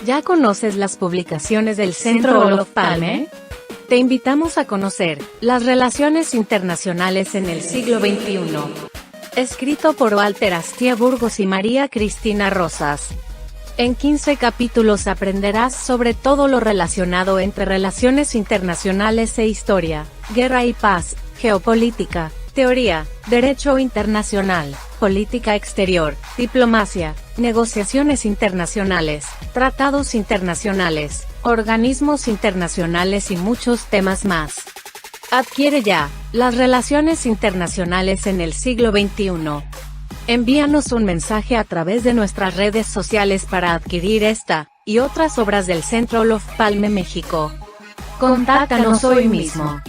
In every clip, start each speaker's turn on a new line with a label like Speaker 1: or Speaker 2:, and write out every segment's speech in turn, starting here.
Speaker 1: ¿Ya conoces las publicaciones del Centro Olof Palme? Te invitamos a conocer las relaciones internacionales en el siglo XXI. Escrito por Walter Astia Burgos y María Cristina Rosas. En 15 capítulos aprenderás sobre todo lo relacionado entre relaciones internacionales e historia, guerra y paz, geopolítica, teoría, derecho internacional, política exterior, diplomacia, negociaciones internacionales, tratados internacionales, organismos internacionales y muchos temas más. Adquiere ya las relaciones internacionales en el siglo XXI. Envíanos un mensaje a través de nuestras redes sociales para adquirir esta y otras obras del Centro Olof Palme México. Contáctanos hoy mismo.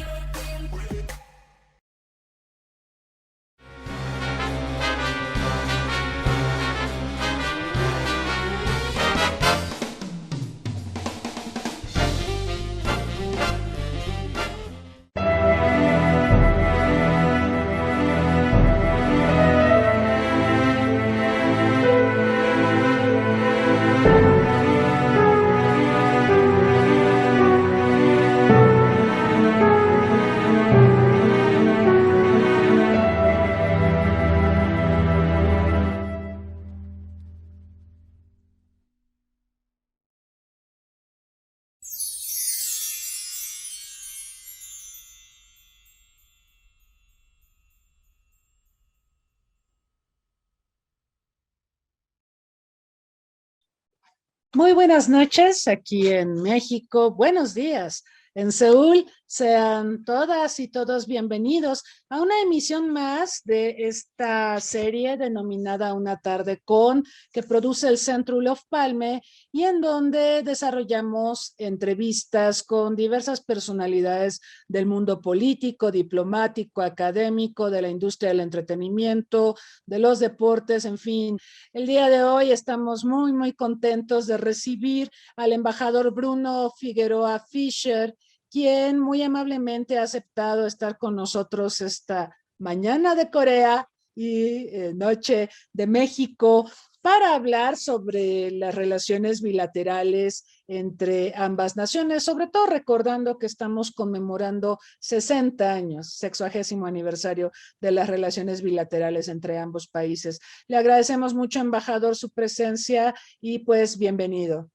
Speaker 2: Muy buenas noches aquí en México. Buenos días en Seúl. Sean todas y todos bienvenidos a una emisión más de esta serie denominada Una tarde con, que produce el Centro Olof Palme y en donde desarrollamos entrevistas con diversas personalidades del mundo político, diplomático, académico, de la industria del entretenimiento, de los deportes, en fin. El día de hoy estamos muy contentos de recibir al embajador Bruno Figueroa Fischer, quien muy amablemente ha aceptado estar con nosotros esta mañana de Corea y noche de México para hablar sobre las relaciones bilaterales entre ambas naciones, sobre todo recordando que estamos conmemorando 60 años, 60º aniversario de las relaciones bilaterales entre ambos países. Le agradecemos mucho, embajador, su presencia y pues bienvenido.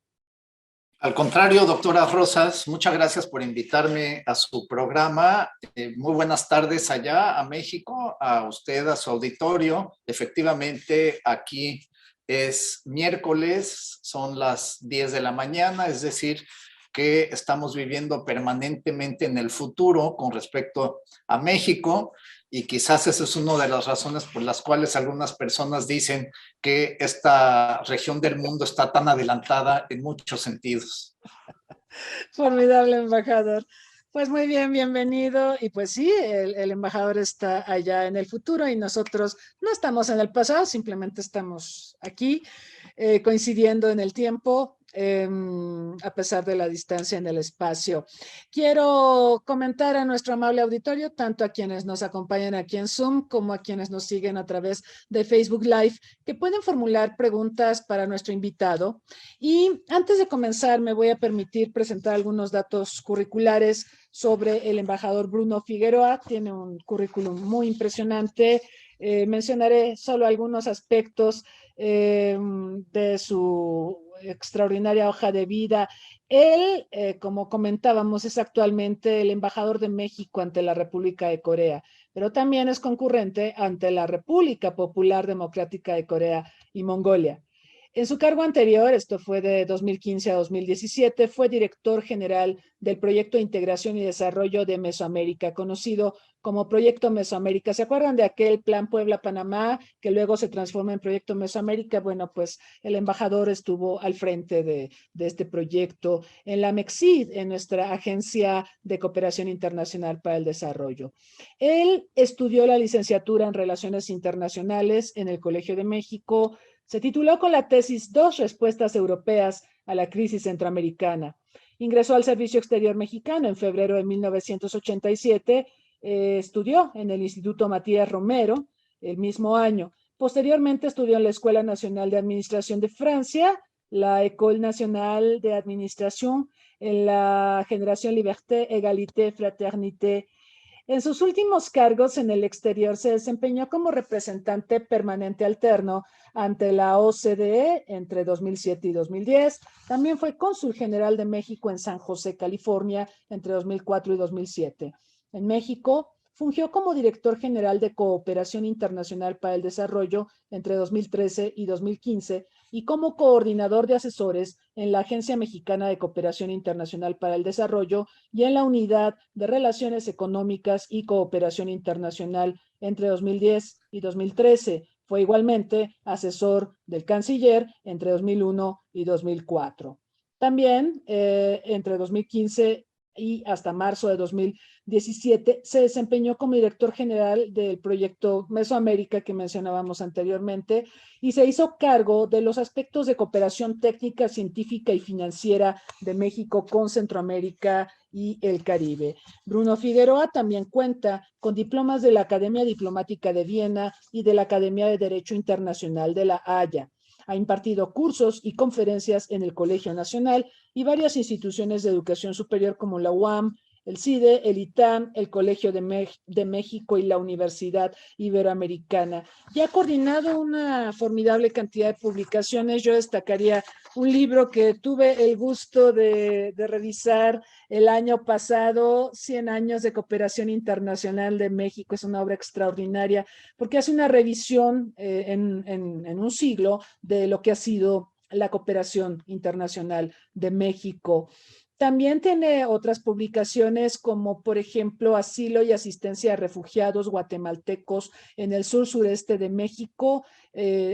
Speaker 3: Al contrario, doctora Rosas, muchas gracias por invitarme a su programa. Muy buenas tardes allá a México, a usted, a su auditorio. Efectivamente, aquí es miércoles, son las 10 de la mañana, es decir, que estamos viviendo permanentemente en el futuro con respecto a México. Y quizás esa es una de las razones por las cuales algunas personas dicen que esta región del mundo está tan adelantada en muchos sentidos.
Speaker 2: Formidable, embajador. Pues muy bien, bienvenido. Y pues sí, el embajador está allá en el futuro y nosotros no estamos en el pasado, simplemente estamos aquí coincidiendo en el tiempo. A pesar de la distancia en el espacio. Quiero comentar a nuestro amable auditorio, tanto a quienes nos acompañan aquí en Zoom como a quienes nos siguen a través de Facebook Live, que pueden formular preguntas para nuestro invitado. Y antes de comenzar, me voy a permitir presentar algunos datos curriculares sobre el embajador Bruno Figueroa. Tiene un currículum muy impresionante. Mencionaré solo algunos aspectos de su extraordinaria hoja de vida. Él, como comentábamos, es actualmente el embajador de México ante la República de Corea, pero también es concurrente ante la República Popular Democrática de Corea y Mongolia. En su cargo anterior, esto fue de 2015 a 2017, fue director general del Proyecto de Integración y Desarrollo de Mesoamérica, conocido como Proyecto Mesoamérica. ¿Se acuerdan de aquel Plan Puebla-Panamá que luego se transforma en Proyecto Mesoamérica? Bueno, pues el embajador estuvo al frente de este proyecto en la MEXID, en nuestra Agencia de Cooperación Internacional para el Desarrollo. Él estudió la licenciatura en Relaciones Internacionales en el Colegio de México. Se tituló con la tesis Dos respuestas europeas a la crisis centroamericana. Ingresó al Servicio Exterior Mexicano en febrero de 1987. Estudió en el Instituto Matías Romero el mismo año. Posteriormente estudió en la Escuela Nacional de Administración de Francia, la École Nationale d'Administration, en la Generación Liberté, Égalité, Fraternité. En sus últimos cargos en el exterior se desempeñó como representante permanente alterno ante la OCDE entre 2007 y 2010. También fue cónsul general de México en San José, California, entre 2004 y 2007. En México, fungió como director general de Cooperación Internacional para el Desarrollo entre 2013 y 2015 y como coordinador de asesores en la Agencia Mexicana de Cooperación Internacional para el Desarrollo y en la Unidad de Relaciones Económicas y Cooperación Internacional entre 2010 y 2013. Fue igualmente asesor del canciller entre 2001 y 2004. También entre 2015 y hasta marzo de 2017 se desempeñó como director general del proyecto Mesoamérica que mencionábamos anteriormente y se hizo cargo de los aspectos de cooperación técnica, científica y financiera de México con Centroamérica y el Caribe. Bruno Figueroa también cuenta con diplomas de la Academia Diplomática de Viena y de la Academia de Derecho Internacional de La Haya. Ha impartido cursos y conferencias en el Colegio Nacional y varias instituciones de educación superior como la UAM, el CIDE, el ITAM, el Colegio de México y la Universidad Iberoamericana. Y ha coordinado una formidable cantidad de publicaciones. Yo destacaría un libro que tuve el gusto de revisar el año pasado, 100 años de cooperación internacional de México. Es una obra extraordinaria porque hace una revisión en un siglo de lo que ha sido la cooperación internacional de México. También tiene otras publicaciones como, por ejemplo, Asilo y Asistencia a Refugiados Guatemaltecos en el sur-sureste de México,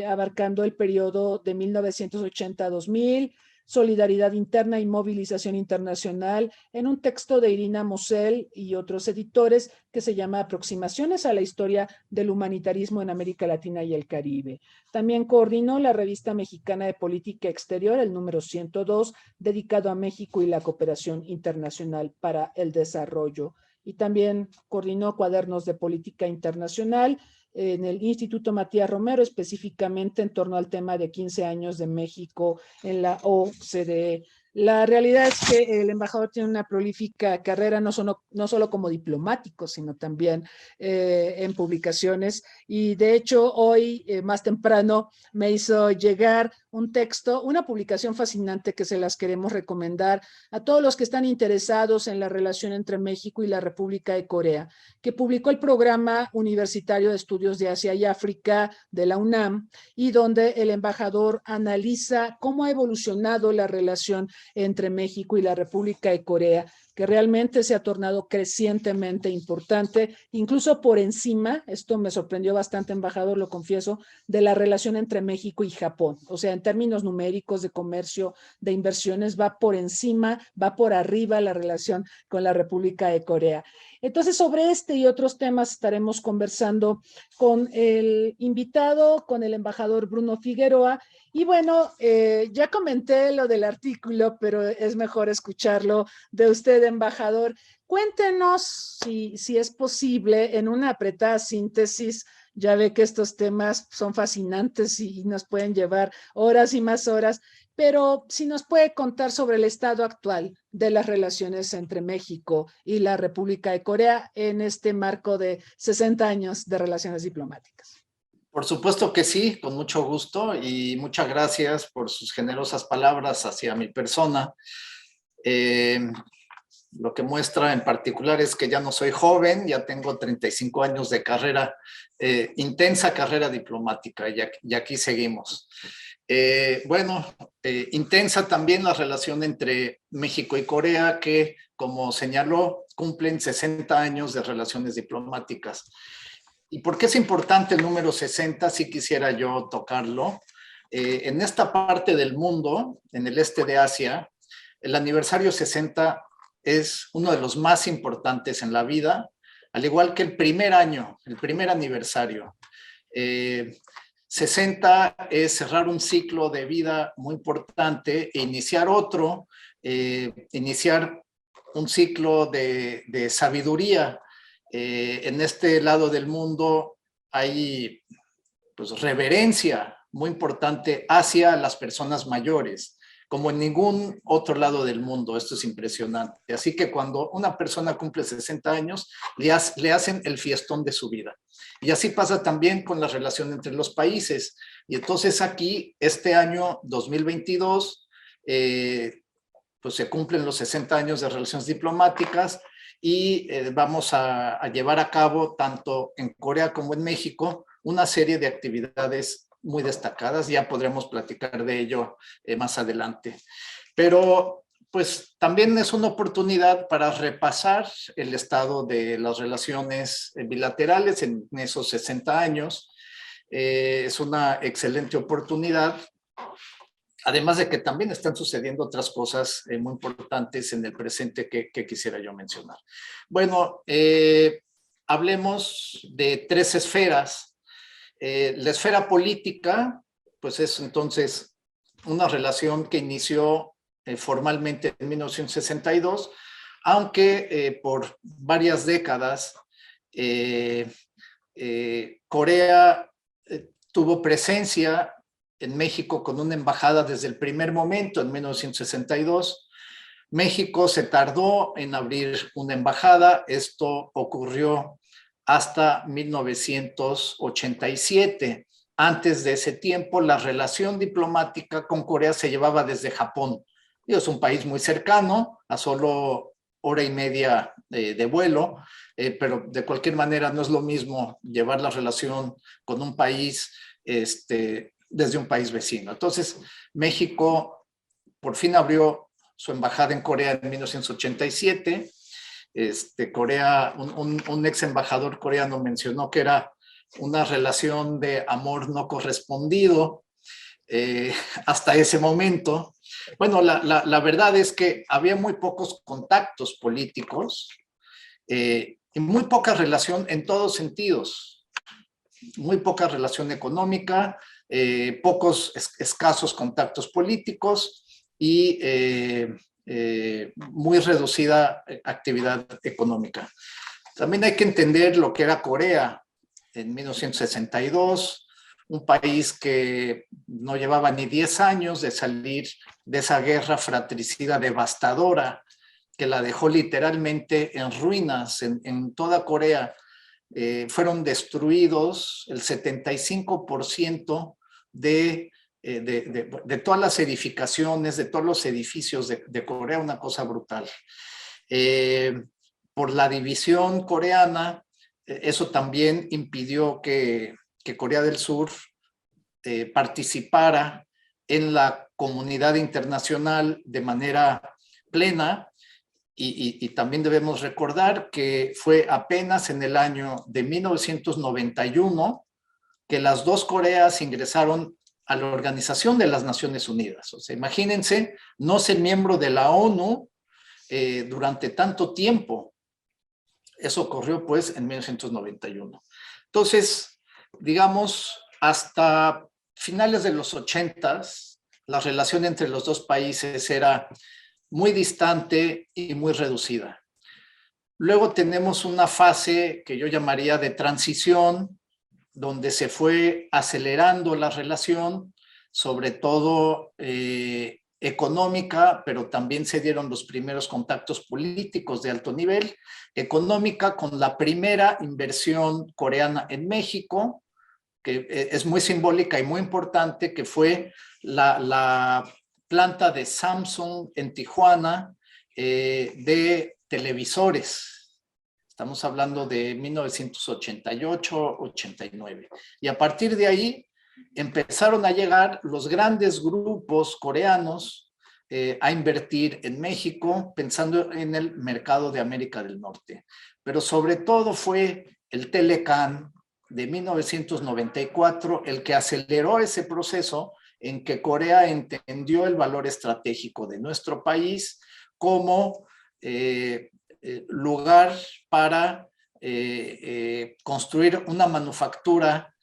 Speaker 2: abarcando el periodo de 1980 a 2000, Solidaridad Interna y Movilización Internacional, en un texto de Irina Mosel y otros editores que se llama Aproximaciones a la Historia del Humanitarismo en América Latina y el Caribe. También coordinó la Revista Mexicana de Política Exterior, el número 102, dedicado a México y la cooperación internacional para el desarrollo. Y también coordinó Cuadernos de Política Internacional en el Instituto Matías Romero, específicamente en torno al tema de 15 años de México en la OCDE. La realidad es que el embajador tiene una prolífica carrera, no solo como diplomático, sino también en publicaciones. Y de hecho, hoy, más temprano, me hizo llegar un texto, una publicación fascinante que se las queremos recomendar a todos los que están interesados en la relación entre México y la República de Corea, que publicó el Programa Universitario de Estudios de Asia y África de la UNAM, y donde el embajador analiza cómo ha evolucionado la relación entre México y la República de Corea, que realmente se ha tornado crecientemente importante, incluso por encima, esto me sorprendió bastante, embajador, lo confieso, de la relación entre México y Japón. O sea, en términos numéricos de comercio, de inversiones, va por encima, va por arriba la relación con la República de Corea. Entonces, sobre este y otros temas estaremos conversando con el invitado, con el embajador Bruno Figueroa. Y bueno, ya comenté lo del artículo, pero es mejor escucharlo de usted, embajador. Cuéntenos si es posible, en una apretada síntesis. Ya ve que estos temas son fascinantes y nos pueden llevar horas y más horas, pero si nos puede contar sobre el estado actual de las relaciones entre México y la República de Corea en este marco de 60 años de relaciones diplomáticas.
Speaker 3: Por supuesto que sí, con mucho gusto y muchas gracias por sus generosas palabras hacia mi persona. Lo que muestra en particular es que ya no soy joven, ya tengo 35 años de carrera, intensa carrera diplomática y aquí seguimos. Intensa también la relación entre México y Corea, que como señaló, cumplen 60 años de relaciones diplomáticas. ¿Y por qué es importante el número 60? Si quisiera yo tocarlo. En esta parte del mundo, en el este de Asia, el aniversario 60 es uno de los más importantes en la vida, al igual que el primer año, el primer aniversario. 60 es cerrar un ciclo de vida muy importante e iniciar otro, iniciar un ciclo de sabiduría. En este lado del mundo hay pues reverencia muy importante hacia las personas mayores, como en ningún otro lado del mundo. Esto es impresionante. Así que cuando una persona cumple 60 años, le hacen el fiestón de su vida. Y así pasa también con la relación entre los países. Y entonces aquí, este año 2022, pues se cumplen los 60 años de relaciones diplomáticas y vamos a llevar a cabo, tanto en Corea como en México, una serie de actividades muy destacadas. Ya podremos platicar de ello más adelante. Pero pues también es una oportunidad para repasar el estado de las relaciones bilaterales en esos 60 años. Es una excelente oportunidad. Además de que también están sucediendo otras cosas muy importantes en el presente que quisiera yo mencionar. Bueno, hablemos de 3 esferas. La esfera política, pues es entonces una relación que inició formalmente en 1962, aunque por varias décadas Corea tuvo presencia en México con una embajada desde el primer momento, en 1962. México se tardó en abrir una embajada. Esto ocurrió hasta 1987. Antes de ese tiempo, la relación diplomática con Corea se llevaba desde Japón. Es un país muy cercano, a solo hora y media de vuelo, pero de cualquier manera no es lo mismo llevar la relación con un país desde un país vecino. Entonces, México por fin abrió su embajada en Corea en 1987. Corea, un ex embajador coreano mencionó que era una relación de amor no correspondido hasta ese momento. Bueno, la verdad es que había muy pocos contactos políticos y muy poca relación en todos sentidos. Muy poca relación económica, pocos escasos contactos políticos y muy reducida actividad económica. También hay que entender lo que era Corea en 1962, un país que no llevaba ni 10 años de salir de esa guerra fratricida devastadora que la dejó literalmente en ruinas en toda Corea. Fueron destruidos el 75% de todas las edificaciones, de todos los edificios de Corea, una cosa brutal. Por la división coreana, eso también impidió que Corea del Sur participara en la comunidad internacional de manera plena. Y también debemos recordar que fue apenas en el año de 1991 que las dos Coreas ingresaron a la Organización de las Naciones Unidas. O sea, imagínense, no ser miembro de la ONU durante tanto tiempo. Eso ocurrió pues en 1991. Entonces, digamos, hasta finales de los 80s, la relación entre los dos países era muy distante y muy reducida. Luego tenemos una fase que yo llamaría de transición, donde se fue acelerando la relación, sobre todo económica, pero también se dieron los primeros contactos políticos de alto nivel. Económica con la primera inversión coreana en México, que es muy simbólica y muy importante, que fue la planta de Samsung en Tijuana de televisores. Estamos hablando de 1988-89. Y a partir de ahí empezaron a llegar los grandes grupos coreanos a invertir en México, pensando en el mercado de América del Norte. Pero sobre todo fue el Telecán de 1994 el que aceleró ese proceso en que Corea entendió el valor estratégico de nuestro país como lugar para construir una manufactura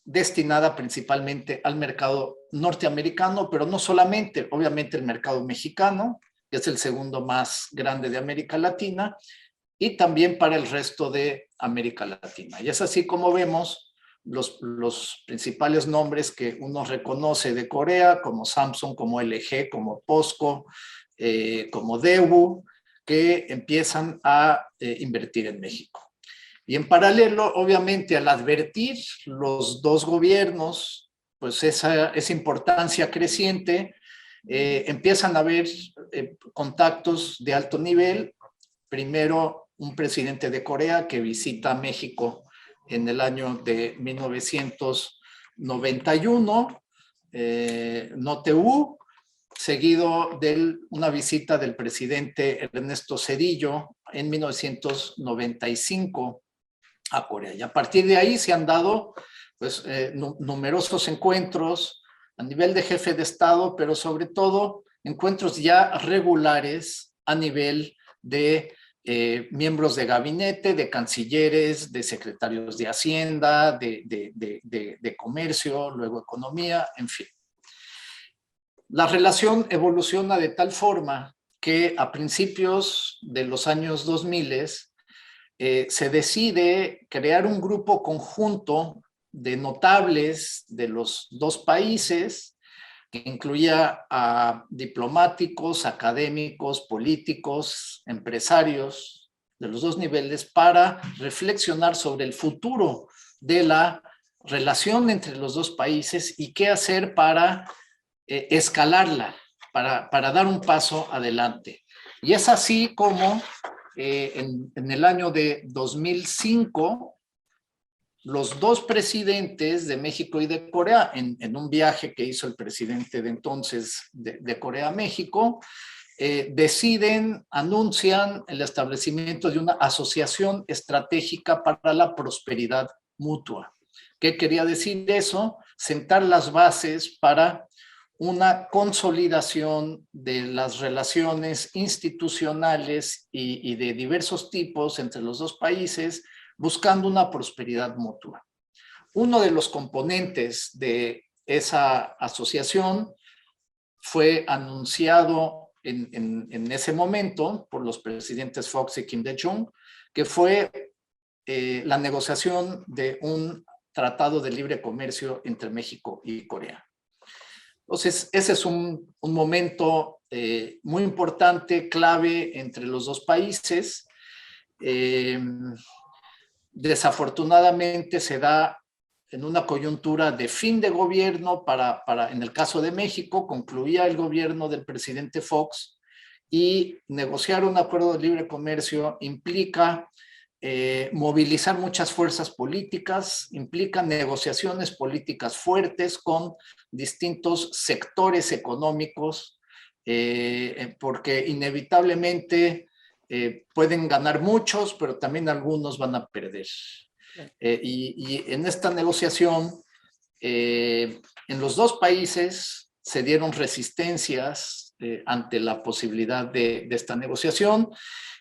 Speaker 3: destinada principalmente al mercado norteamericano, pero no solamente, obviamente el mercado mexicano, que es el segundo más grande de América Latina, y también para el resto de América Latina. Y es así como vemos los principales nombres que uno reconoce de Corea, como Samsung, como LG, como POSCO, como Daewoo, que empiezan a invertir en México. Y en paralelo, obviamente, al advertir los dos gobiernos, pues esa importancia creciente, empiezan a haber contactos de alto nivel. Primero, un presidente de Corea que visita México en el año de 1991, Noteú, seguido de una visita del presidente Ernesto Zedillo en 1995 a Corea. Y a partir de ahí se han dado pues, numerosos encuentros a nivel de jefe de Estado, pero sobre todo encuentros ya regulares a nivel de miembros de gabinete, de cancilleres, de secretarios de Hacienda, de Comercio, luego Economía, en fin. La relación evoluciona de tal forma que a principios de los años 2000 se decide crear un grupo conjunto de notables de los dos países que incluía a diplomáticos, académicos, políticos, empresarios de los dos niveles para reflexionar sobre el futuro de la relación entre los dos países y qué hacer para escalarla, para dar un paso adelante. Y es así como en el año de 2005 los dos presidentes de México y de Corea, en un viaje que hizo el presidente de entonces de Corea a México, anuncian el establecimiento de una asociación estratégica para la prosperidad mutua. ¿Qué quería decir eso? Sentar las bases para una consolidación de las relaciones institucionales y de diversos tipos entre los dos países, buscando una prosperidad mutua. Uno de los componentes de esa asociación fue anunciado en ese momento por los presidentes Fox y Kim Dae-jung, que fue la negociación de un tratado de libre comercio entre México y Corea. Entonces, ese es un momento muy importante, clave entre los dos países. Desafortunadamente se da en una coyuntura de fin de gobierno en el caso de México, concluía el gobierno del presidente Fox y negociar un acuerdo de libre comercio implica movilizar muchas fuerzas políticas, implica negociaciones políticas fuertes con distintos sectores económicos, porque inevitablemente pueden ganar muchos, pero también algunos van a perder. Y en esta negociación, en los dos países se dieron resistencias ante la posibilidad de esta negociación.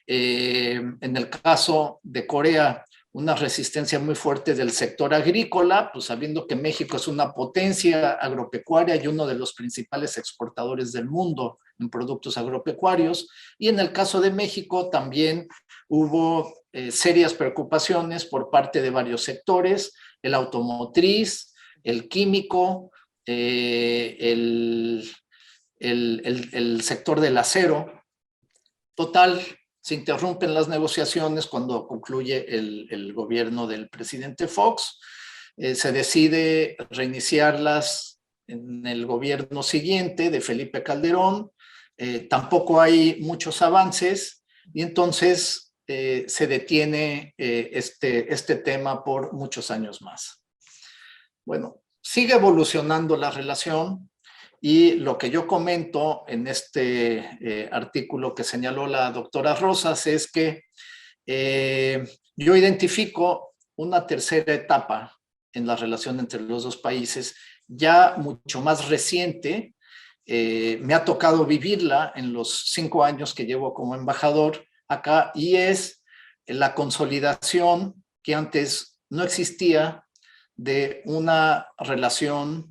Speaker 3: En el caso de Corea, una resistencia muy fuerte del sector agrícola, pues sabiendo que México es una potencia agropecuaria y uno de los principales exportadores del mundo en productos agropecuarios. Y en el caso de México también hubo serias preocupaciones por parte de varios sectores, el automotriz, el químico, el sector del acero. Total, se interrumpen las negociaciones cuando concluye el gobierno del presidente Fox. Se decide reiniciarlas en el gobierno siguiente de Felipe Calderón. Tampoco hay muchos avances y entonces se detiene este tema por muchos años más. Bueno, sigue evolucionando la relación. Y lo que yo comento en este artículo que señaló la doctora Rosas es que yo identifico una tercera etapa en la relación entre los dos países, ya mucho más reciente. Me ha tocado vivirla en los 5 años que llevo como embajador acá, y es la consolidación que antes no existía de una relación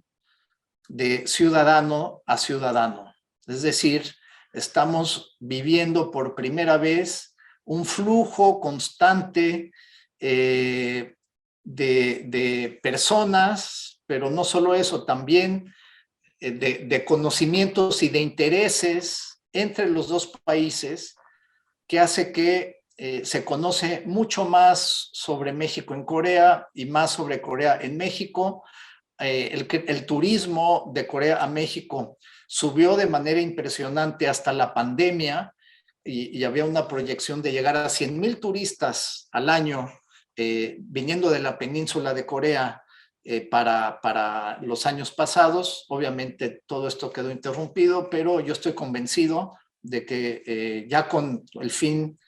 Speaker 3: de ciudadano a ciudadano. Es decir, estamos viviendo por primera vez un flujo constante de personas, pero no solo eso, también de conocimientos y de intereses entre los dos países, que hace que se conoce mucho más sobre México en Corea y más sobre Corea en México. El turismo de Corea a México subió de manera impresionante hasta la pandemia y había una proyección de llegar a 100,000 turistas al año viniendo de la península de Corea para los años pasados. Obviamente todo esto quedó interrumpido, pero yo estoy convencido de que ya con el fin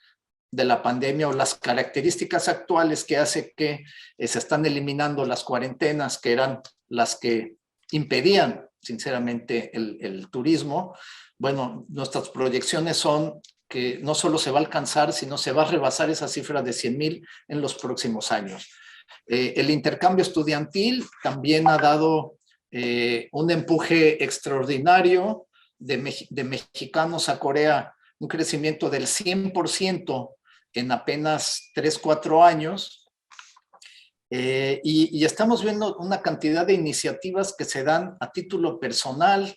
Speaker 3: de la pandemia o las características actuales que hace que se están eliminando las cuarentenas, que eran las que impedían sinceramente el turismo, bueno, nuestras proyecciones son que no solo se va a alcanzar, sino se va a rebasar esa cifra de 100,000 en los próximos años. El intercambio estudiantil también ha dado un empuje extraordinario de mexicanos a Corea, un crecimiento del 100% en apenas 3, 4 años. Y estamos viendo una cantidad de iniciativas que se dan a título personal.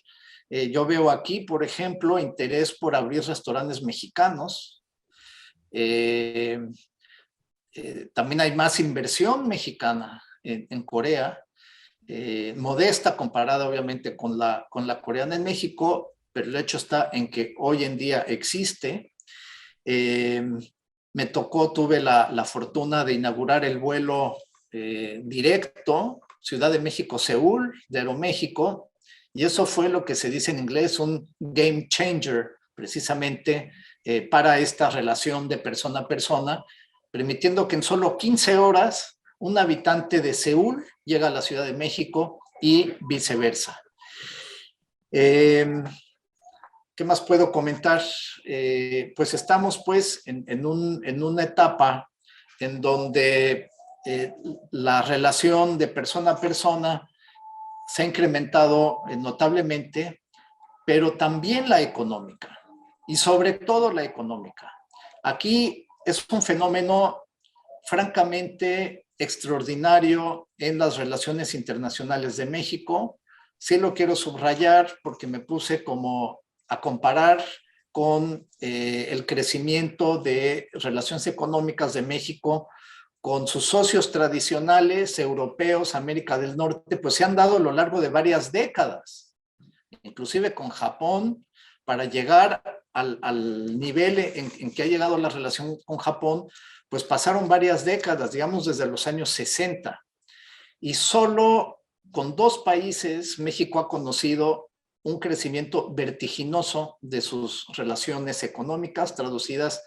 Speaker 3: Yo veo aquí, por ejemplo, interés por abrir restaurantes mexicanos. También hay más inversión mexicana en Corea, modesta comparada obviamente con la coreana en México, pero el hecho está en que hoy en día existe. Tuve la fortuna de inaugurar el vuelo directo, Ciudad de México-Seúl, de Aeroméxico, y eso fue lo que se dice en inglés un game changer, precisamente para esta relación de persona a persona, permitiendo que en solo 15 horas un habitante de Seúl llega a la Ciudad de México y viceversa. ¿Qué más puedo comentar? Pues estamos pues en una etapa en donde la relación de persona a persona se ha incrementado notablemente, pero también la económica, y sobre todo la económica. Aquí es un fenómeno francamente extraordinario en las relaciones internacionales de México. Sí lo quiero subrayar porque me puse como a comparar con el crecimiento de relaciones económicas de México con sus socios tradicionales europeos, América del Norte, pues se han dado a lo largo de varias décadas, inclusive con Japón, para llegar al nivel en que ha llegado la relación con Japón, pues pasaron varias décadas, digamos desde los años 60, y solo con 2 países México ha conocido un crecimiento vertiginoso de sus relaciones económicas, traducidas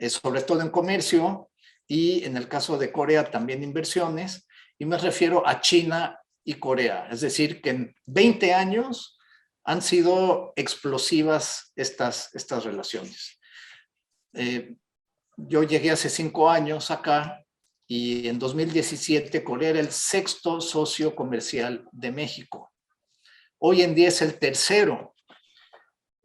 Speaker 3: sobre todo en comercio, y en el caso de Corea también inversiones, y me refiero a China y Corea. Es decir, que en 20 años han sido explosivas estas relaciones. Yo llegué hace 5 años acá y en 2017 Corea era el 6º socio comercial de México. Hoy en día es el 3º.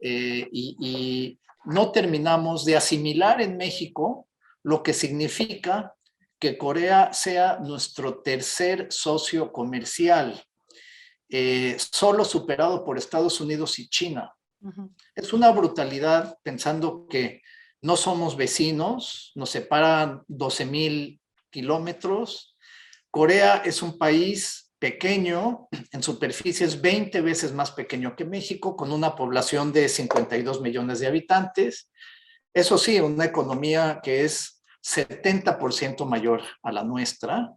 Speaker 3: Y no terminamos de asimilar en México lo que significa que Corea sea nuestro 3er socio comercial, solo superado por Estados Unidos y China. Es una brutalidad pensando que no somos vecinos, nos separan 12,000 kilómetros. Corea es un país pequeño, en superficie es 20 veces más pequeño que México, con una población de 52 millones de habitantes. Eso sí, una economía que es 70% mayor a la nuestra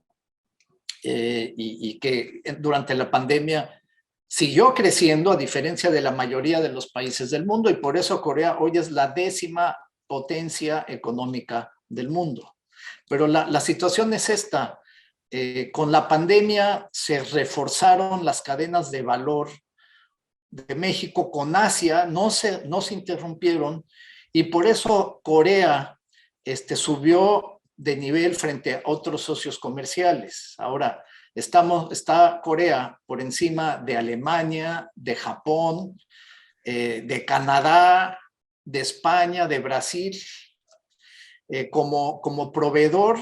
Speaker 3: y que durante la pandemia siguió creciendo a diferencia de la mayoría de los países del mundo, y por eso Corea hoy es la 10ª potencia económica del mundo. Pero la situación es esta. Con la pandemia se reforzaron las cadenas de valor de México con Asia, no se interrumpieron, y por eso Corea subió de nivel frente a otros socios comerciales. Ahora, está Corea por encima de Alemania, de Japón, de Canadá, de España, de Brasil, como proveedor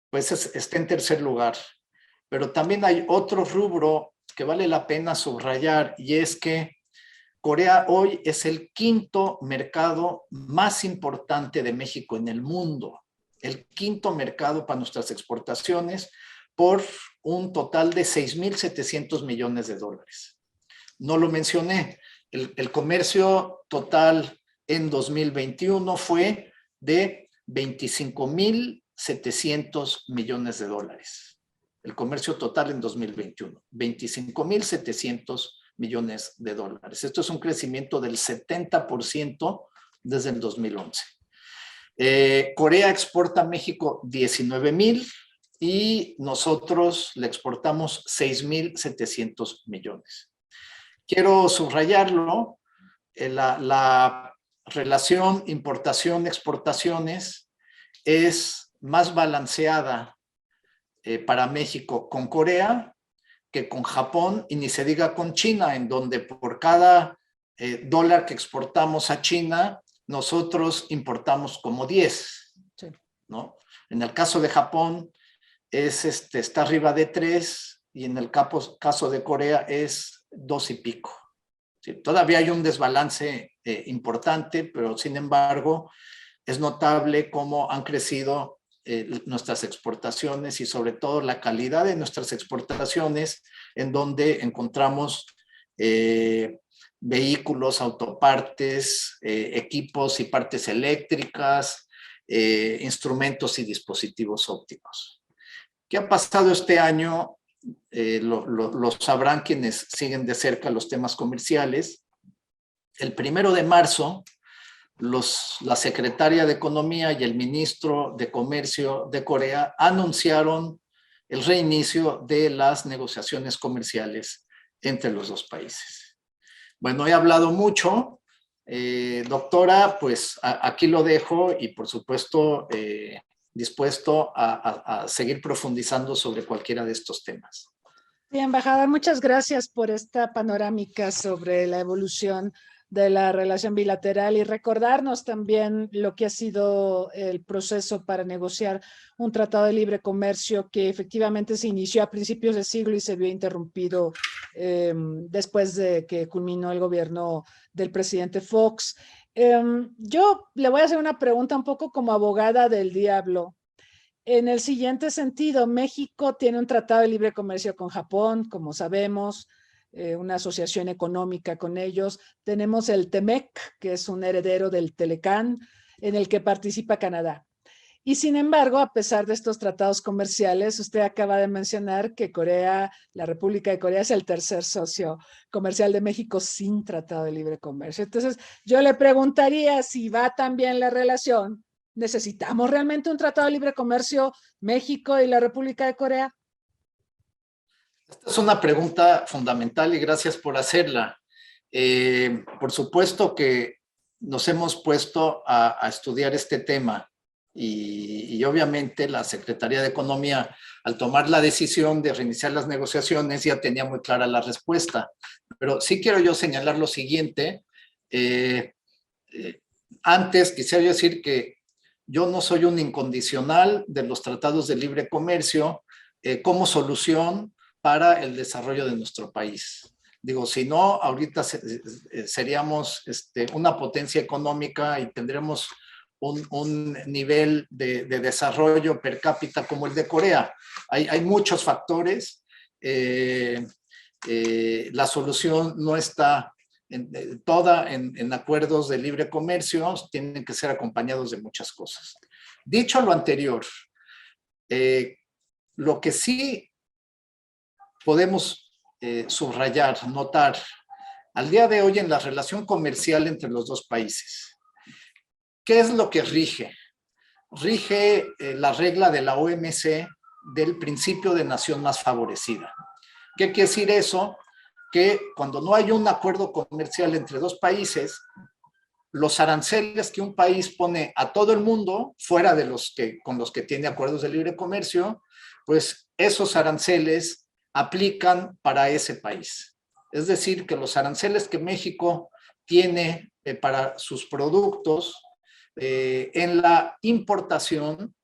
Speaker 3: pues está en tercer lugar. Pero también hay otro rubro que vale la pena subrayar, y es que Corea hoy es el quinto mercado más importante de México en el mundo. El quinto mercado para nuestras exportaciones, por un total de 6.700 millones de dólares. No lo mencioné, el comercio total en 2021 fue de 25.700 millones de dólares. El comercio total en 2021, 25.700 millones de dólares. Esto es un crecimiento del 70% desde el 2011. Corea exporta a México 19,000 y nosotros le exportamos 6.700 millones. Quiero subrayarlo, la relación importación-exportaciones es más balanceada para México con Corea que con Japón, y ni se diga con China, en donde por cada dólar que exportamos a China, nosotros importamos como 10, sí, ¿no? En el caso de Japón está arriba de 3, y en el caso de Corea es 2 y pico. Sí, todavía hay un desbalance importante, pero sin embargo es notable cómo han crecido nuestras exportaciones, y sobre todo la calidad de nuestras exportaciones, en donde encontramos vehículos, autopartes, equipos y partes eléctricas, instrumentos y dispositivos ópticos. ¿Qué ha pasado este año? Lo sabrán quienes siguen de cerca los temas comerciales. El 1 de marzo, la secretaria de Economía y el ministro de Comercio de Corea anunciaron el reinicio de las negociaciones comerciales entre los dos países. Bueno, he hablado mucho, doctora, pues aquí lo dejo, y por supuesto dispuesto a seguir profundizando sobre cualquiera de estos temas.
Speaker 2: Sí, embajador, muchas gracias por esta panorámica sobre la evolución de la relación bilateral, y recordarnos también lo que ha sido el proceso para negociar un tratado de libre comercio que efectivamente se inició a principios de siglo y se vio interrumpido después de que culminó el gobierno del presidente Fox. Yo le voy a hacer una pregunta un poco como abogada del diablo. En el siguiente sentido, México tiene un tratado de libre comercio con Japón, como sabemos, una asociación económica con ellos. Tenemos el TEMEC, que es un heredero del Telecán, en el que participa Canadá. Y sin embargo, a pesar de estos tratados comerciales, usted acaba de mencionar que Corea, la República de Corea, es el tercer socio comercial de México sin tratado de libre comercio. Entonces, yo le preguntaría si va tan bien la relación. ¿Necesitamos realmente un tratado de libre comercio México y la República de Corea?
Speaker 3: Esta es una pregunta fundamental y gracias por hacerla. Por supuesto que nos hemos puesto a estudiar este tema, y obviamente la Secretaría de Economía, al tomar la decisión de reiniciar las negociaciones, ya tenía muy clara la respuesta. Pero sí quiero yo señalar lo siguiente. Antes quisiera decir que yo no soy un incondicional de los tratados de libre comercio como solución para el desarrollo de nuestro país. Digo, si no, ahorita seríamos una potencia económica y tendremos un nivel de desarrollo per cápita como el de Corea. Hay muchos factores. La solución no está toda en acuerdos de libre comercio, tienen que ser acompañados de muchas cosas. Dicho lo anterior, lo que sí podemos subrayar, notar, al día de hoy en la relación comercial entre los dos países, ¿qué es lo que rige? Rige la regla de la OMC del principio de nación más favorecida. ¿Qué quiere decir eso? Que cuando no hay un acuerdo comercial entre dos países, los aranceles que un país pone a todo el mundo, fuera de con los que tiene acuerdos de libre comercio, pues esos aranceles aplican para ese país. Es decir, que los aranceles que México tiene para sus productos en la importación,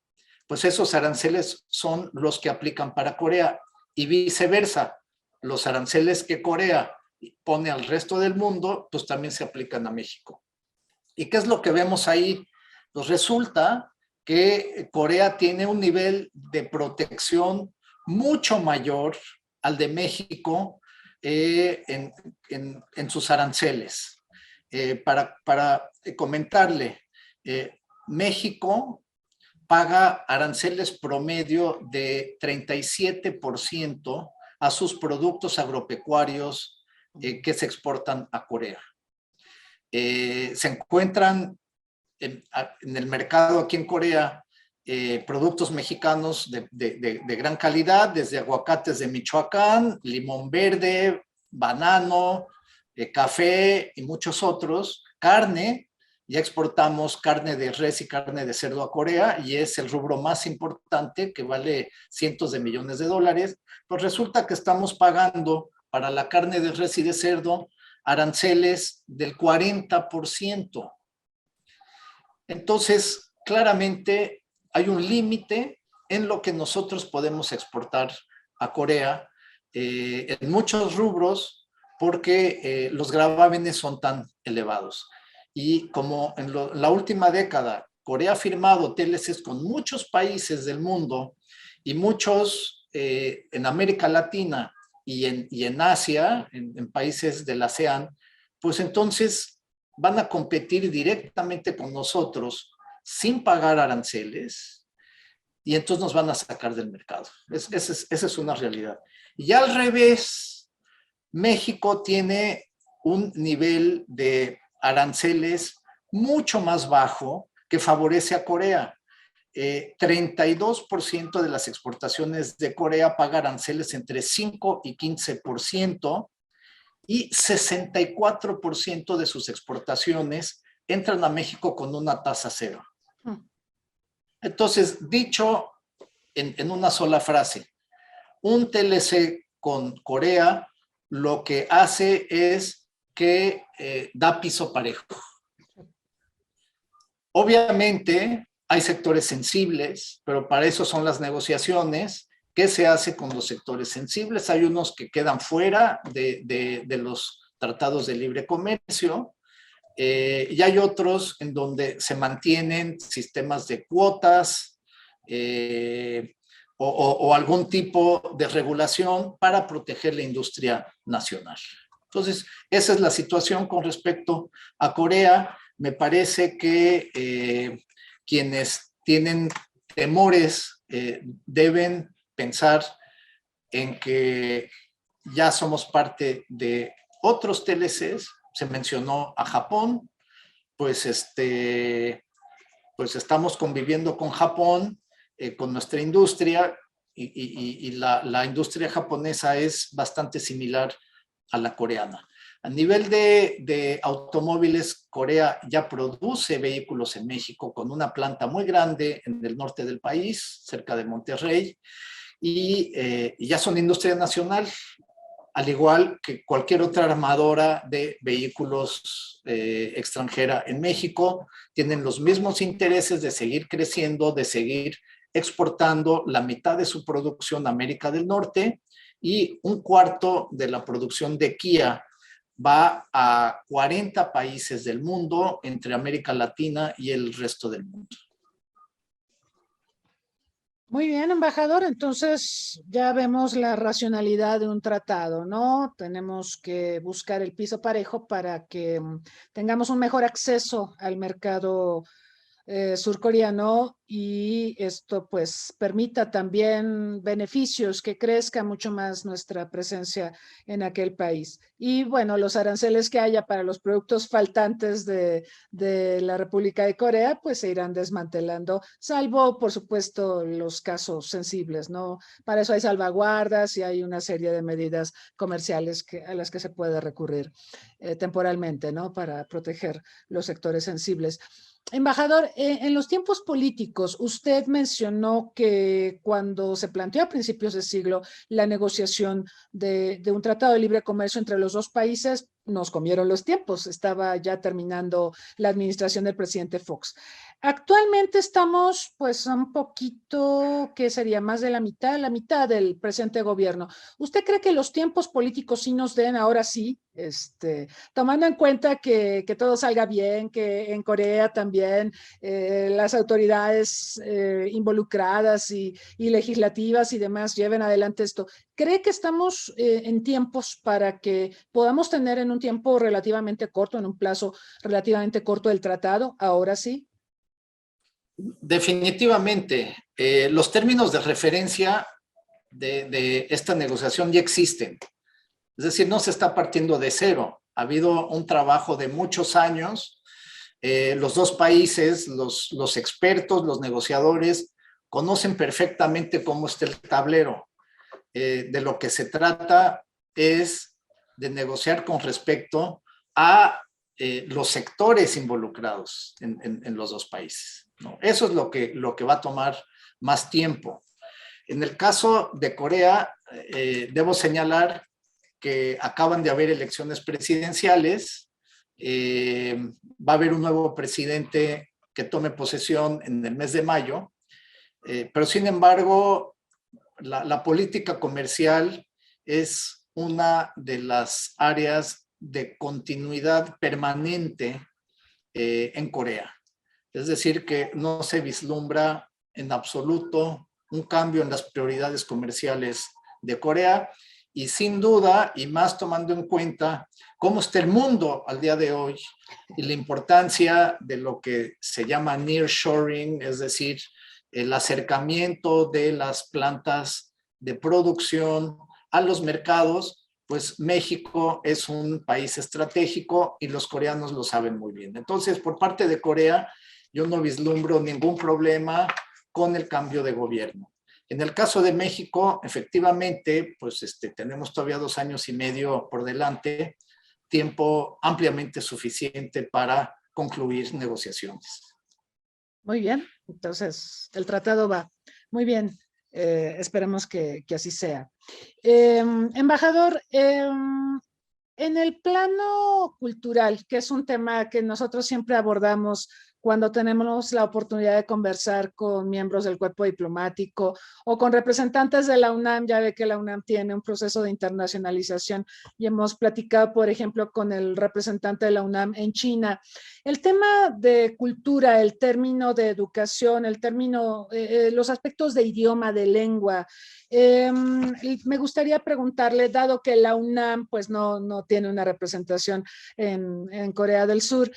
Speaker 3: pues esos aranceles son los que aplican para Corea y viceversa. Los aranceles que Corea pone al resto del mundo, pues también se aplican a México. ¿Y qué es lo que vemos ahí? Pues resulta que Corea tiene un nivel de protección mucho mayor al de México en sus aranceles. Para comentarle, México paga aranceles promedio de 37% a sus productos agropecuarios que se exportan a Corea. Se encuentran en el mercado aquí en Corea productos mexicanos de gran calidad, desde aguacates de Michoacán, limón verde, banano, café y muchos otros, carne. Ya exportamos carne de res y carne de cerdo a Corea y es el rubro más importante que vale cientos de millones de dólares. Pues resulta que estamos pagando para la carne de res y de cerdo aranceles del 40%. Entonces, claramente hay un límite en lo que nosotros podemos exportar a Corea en muchos rubros porque los gravámenes son tan elevados. Y como en la última década Corea ha firmado TLCs con muchos países del mundo y muchos en América Latina y en Asia, en países del ASEAN, pues entonces van a competir directamente con nosotros sin pagar aranceles y entonces nos van a sacar del mercado. Esa es una realidad. Y al revés, México tiene un nivel de aranceles mucho más bajo que favorece a Corea. 32% de las exportaciones de Corea paga aranceles entre 5 y 15% y 64% de sus exportaciones entran a México con una tasa cero. Entonces, dicho en una sola frase, un TLC con Corea lo que hace es que da piso parejo. Obviamente hay sectores sensibles, pero para eso son las negociaciones. ¿Qué se hace con los sectores sensibles? Hay unos que quedan fuera de los tratados de libre comercio y hay otros en donde se mantienen sistemas de cuotas o algún tipo de regulación para proteger la industria nacional. Entonces, esa es la situación con respecto a Corea. Me parece que quienes tienen temores deben pensar en que ya somos parte de otros TLCs. Se mencionó a Japón, pues estamos conviviendo con Japón, con nuestra industria y la industria japonesa es bastante similar a la coreana. A nivel de automóviles, Corea ya produce vehículos en México con una planta muy grande en el norte del país, cerca de Monterrey, y ya son industria nacional, al igual que cualquier otra armadora de vehículos extranjera en México. Tienen los mismos intereses de seguir creciendo, de seguir exportando la mitad de su producción a América del Norte y un cuarto de la producción de Kia va a 40 países del mundo, entre América Latina y el resto del mundo.
Speaker 2: Muy bien, embajador. Entonces ya vemos la racionalidad de un tratado, ¿no? Tenemos que buscar el piso parejo para que tengamos un mejor acceso al mercado surcoreano y esto pues permita también beneficios, que crezca mucho más nuestra presencia en aquel país. Y bueno, los aranceles que haya para los productos faltantes de la República de Corea pues se irán desmantelando, salvo por supuesto los casos sensibles, ¿no? Para eso hay salvaguardas y hay una serie de medidas comerciales a las que se puede recurrir temporalmente, ¿no? Para proteger los sectores sensibles. Embajador, en los tiempos políticos, usted mencionó que cuando se planteó a principios de siglo la negociación de un tratado de libre comercio entre los dos países, nos comieron los tiempos, estaba ya terminando la administración del presidente Fox. Actualmente estamos pues un poquito, ¿qué sería? Más de la mitad del presente gobierno. ¿Usted cree que los tiempos políticos sí nos den ahora sí, tomando en cuenta que todo salga bien, que en Corea también las autoridades involucradas y legislativas y demás lleven adelante esto? ¿Cree que estamos en tiempos para que podamos tener en un tiempo relativamente corto, en un plazo relativamente corto el tratado? Ahora sí.
Speaker 3: Definitivamente, los términos de referencia de esta negociación ya existen. Es decir, no se está partiendo de cero. Ha habido un trabajo de muchos años. Los dos países, los expertos, los negociadores, conocen perfectamente cómo está el tablero. De lo que se trata es de negociar con respecto a los sectores involucrados en los dos países, ¿no? Eso es lo que va a tomar más tiempo. En el caso de Corea, debo señalar que acaban de haber elecciones presidenciales, va a haber un nuevo presidente que tome posesión en el mes de mayo, pero sin embargo, la política comercial es una de las áreas de continuidad permanente en Corea. Es decir, que no se vislumbra en absoluto un cambio en las prioridades comerciales de Corea y sin duda, y más tomando en cuenta cómo está el mundo al día de hoy y la importancia de lo que se llama nearshoring, es decir, el acercamiento de las plantas de producción a los mercados, pues México es un país estratégico y los coreanos lo saben muy bien. Entonces, por parte de Corea, yo no vislumbro ningún problema con el cambio de gobierno. En el caso de México, efectivamente, pues tenemos todavía 2 años y medio por delante, tiempo ampliamente suficiente para concluir negociaciones.
Speaker 2: Muy bien, entonces el tratado va. Muy bien, esperemos que así sea. Embajador, en el plano cultural, que es un tema que nosotros siempre abordamos cuando tenemos la oportunidad de conversar con miembros del cuerpo diplomático o con representantes de la UNAM, ya ve que la UNAM tiene un proceso de internacionalización y hemos platicado, por ejemplo, con el representante de la UNAM en China. El tema de cultura, el término de educación, el término, los aspectos de idioma, de lengua, me gustaría preguntarle, dado que la UNAM pues no tiene una representación en Corea del Sur,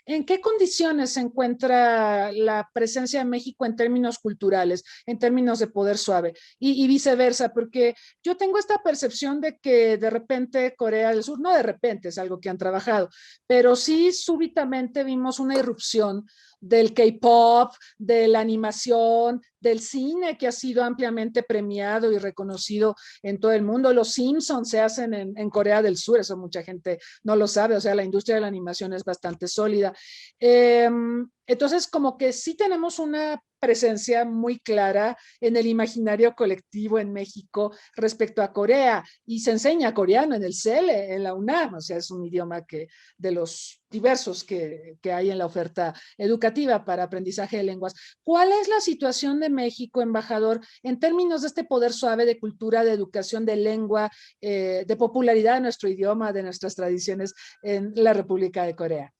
Speaker 2: ¿en qué condiciones se encuentra la presencia de México en términos culturales, en términos de poder suave y viceversa? Porque yo tengo esta percepción de que de repente Corea del Sur, no de repente, es algo que han trabajado, pero sí súbitamente vimos una irrupción del K-pop, de la animación, del cine que ha sido ampliamente premiado y reconocido en todo el mundo. Los Simpsons se hacen en Corea del Sur, eso mucha gente no lo sabe, o sea, la industria de la animación es bastante sólida. Entonces, como que sí tenemos una presencia muy clara en el imaginario colectivo en México respecto a Corea y se enseña coreano en el CELE, en la UNAM, o sea, es un idioma que de los diversos que hay en la oferta educativa para aprendizaje de lenguas. ¿Cuál es la situación de México, embajador, en términos de este poder suave de cultura, de educación, de lengua, de popularidad de nuestro idioma, de nuestras tradiciones en la República de Corea?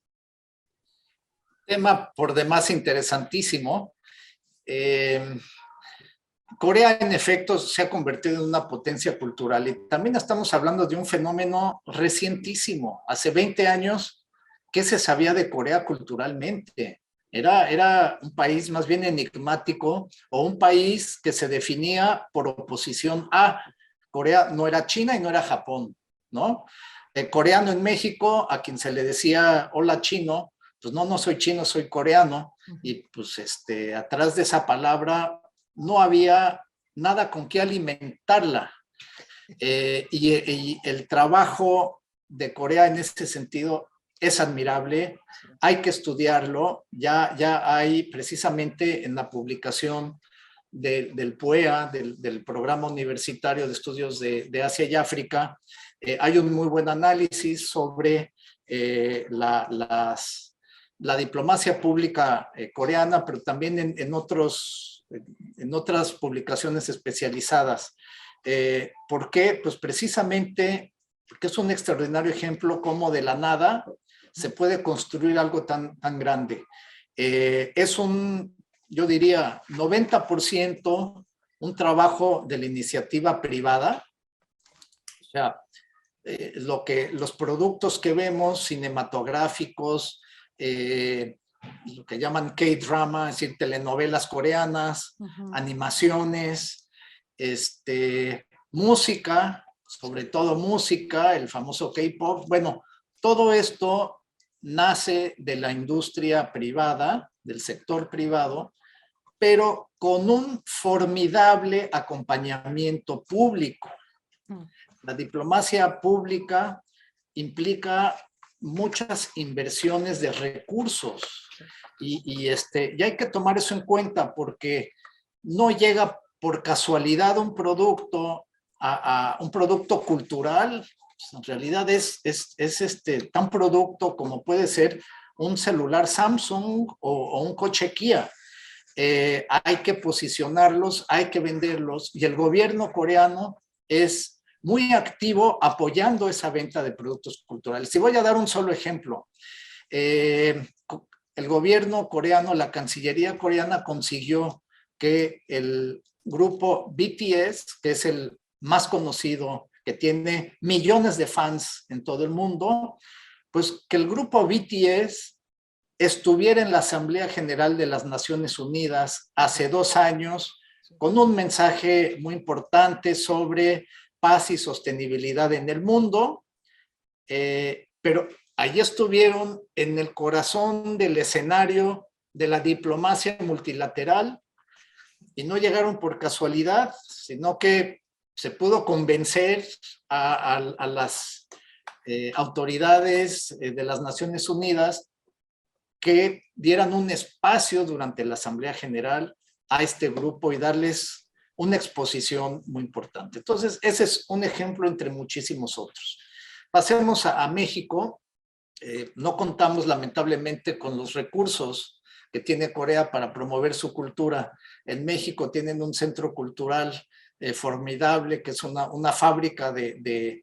Speaker 3: Tema por demás interesantísimo. Corea, en efecto, se ha convertido en una potencia cultural y también estamos hablando de un fenómeno recientísimo. Hace 20 años, ¿qué se sabía de Corea culturalmente? Era un país más bien enigmático o un país que se definía por oposición a Corea. No era China y no era Japón, ¿no? El coreano en México, a quien se le decía hola chino, pues no soy chino, soy coreano. Y pues atrás de esa palabra no había nada con qué alimentarla. Y el trabajo de Corea en este sentido es admirable, hay que estudiarlo, ya hay precisamente en la publicación del PUEA, del Programa Universitario de Estudios de Asia y África, hay un muy buen análisis sobre las la diplomacia pública coreana, pero también en otras publicaciones especializadas. ¿Por qué? Pues precisamente porque es un extraordinario ejemplo cómo de la nada se puede construir algo tan grande. Es yo diría, 90% un trabajo de la iniciativa privada. O sea, los productos que vemos cinematográficos, lo que llaman K-drama, es decir, telenovelas coreanas, animaciones, música, sobre todo música, el famoso K-pop. Bueno, todo esto nace de la industria privada, del sector privado, pero con un formidable acompañamiento público. La diplomacia pública implica muchas inversiones de recursos y hay que tomar eso en cuenta porque no llega por casualidad un producto a un producto cultural. En realidad es tan producto como puede ser un celular Samsung o un coche Kia. Hay que posicionarlos, hay que venderlos y el gobierno coreano es muy activo apoyando esa venta de productos culturales. Y voy a dar un solo ejemplo. El gobierno coreano, la Cancillería coreana consiguió que el grupo BTS, que es el más conocido, que tiene millones de fans en todo el mundo, pues que el grupo BTS estuviera en la Asamblea General de las Naciones Unidas hace 2 años con un mensaje muy importante sobre paz y sostenibilidad en el mundo, pero allí estuvieron en el corazón del escenario de la diplomacia multilateral y no llegaron por casualidad, sino que se pudo convencer a las autoridades de las Naciones Unidas que dieran un espacio durante la Asamblea General a este grupo y darles una exposición muy importante. Entonces, ese es un ejemplo entre muchísimos otros. Pasemos a México. No contamos lamentablemente con los recursos que tiene Corea para promover su cultura. En México tienen un centro cultural formidable, que es una fábrica de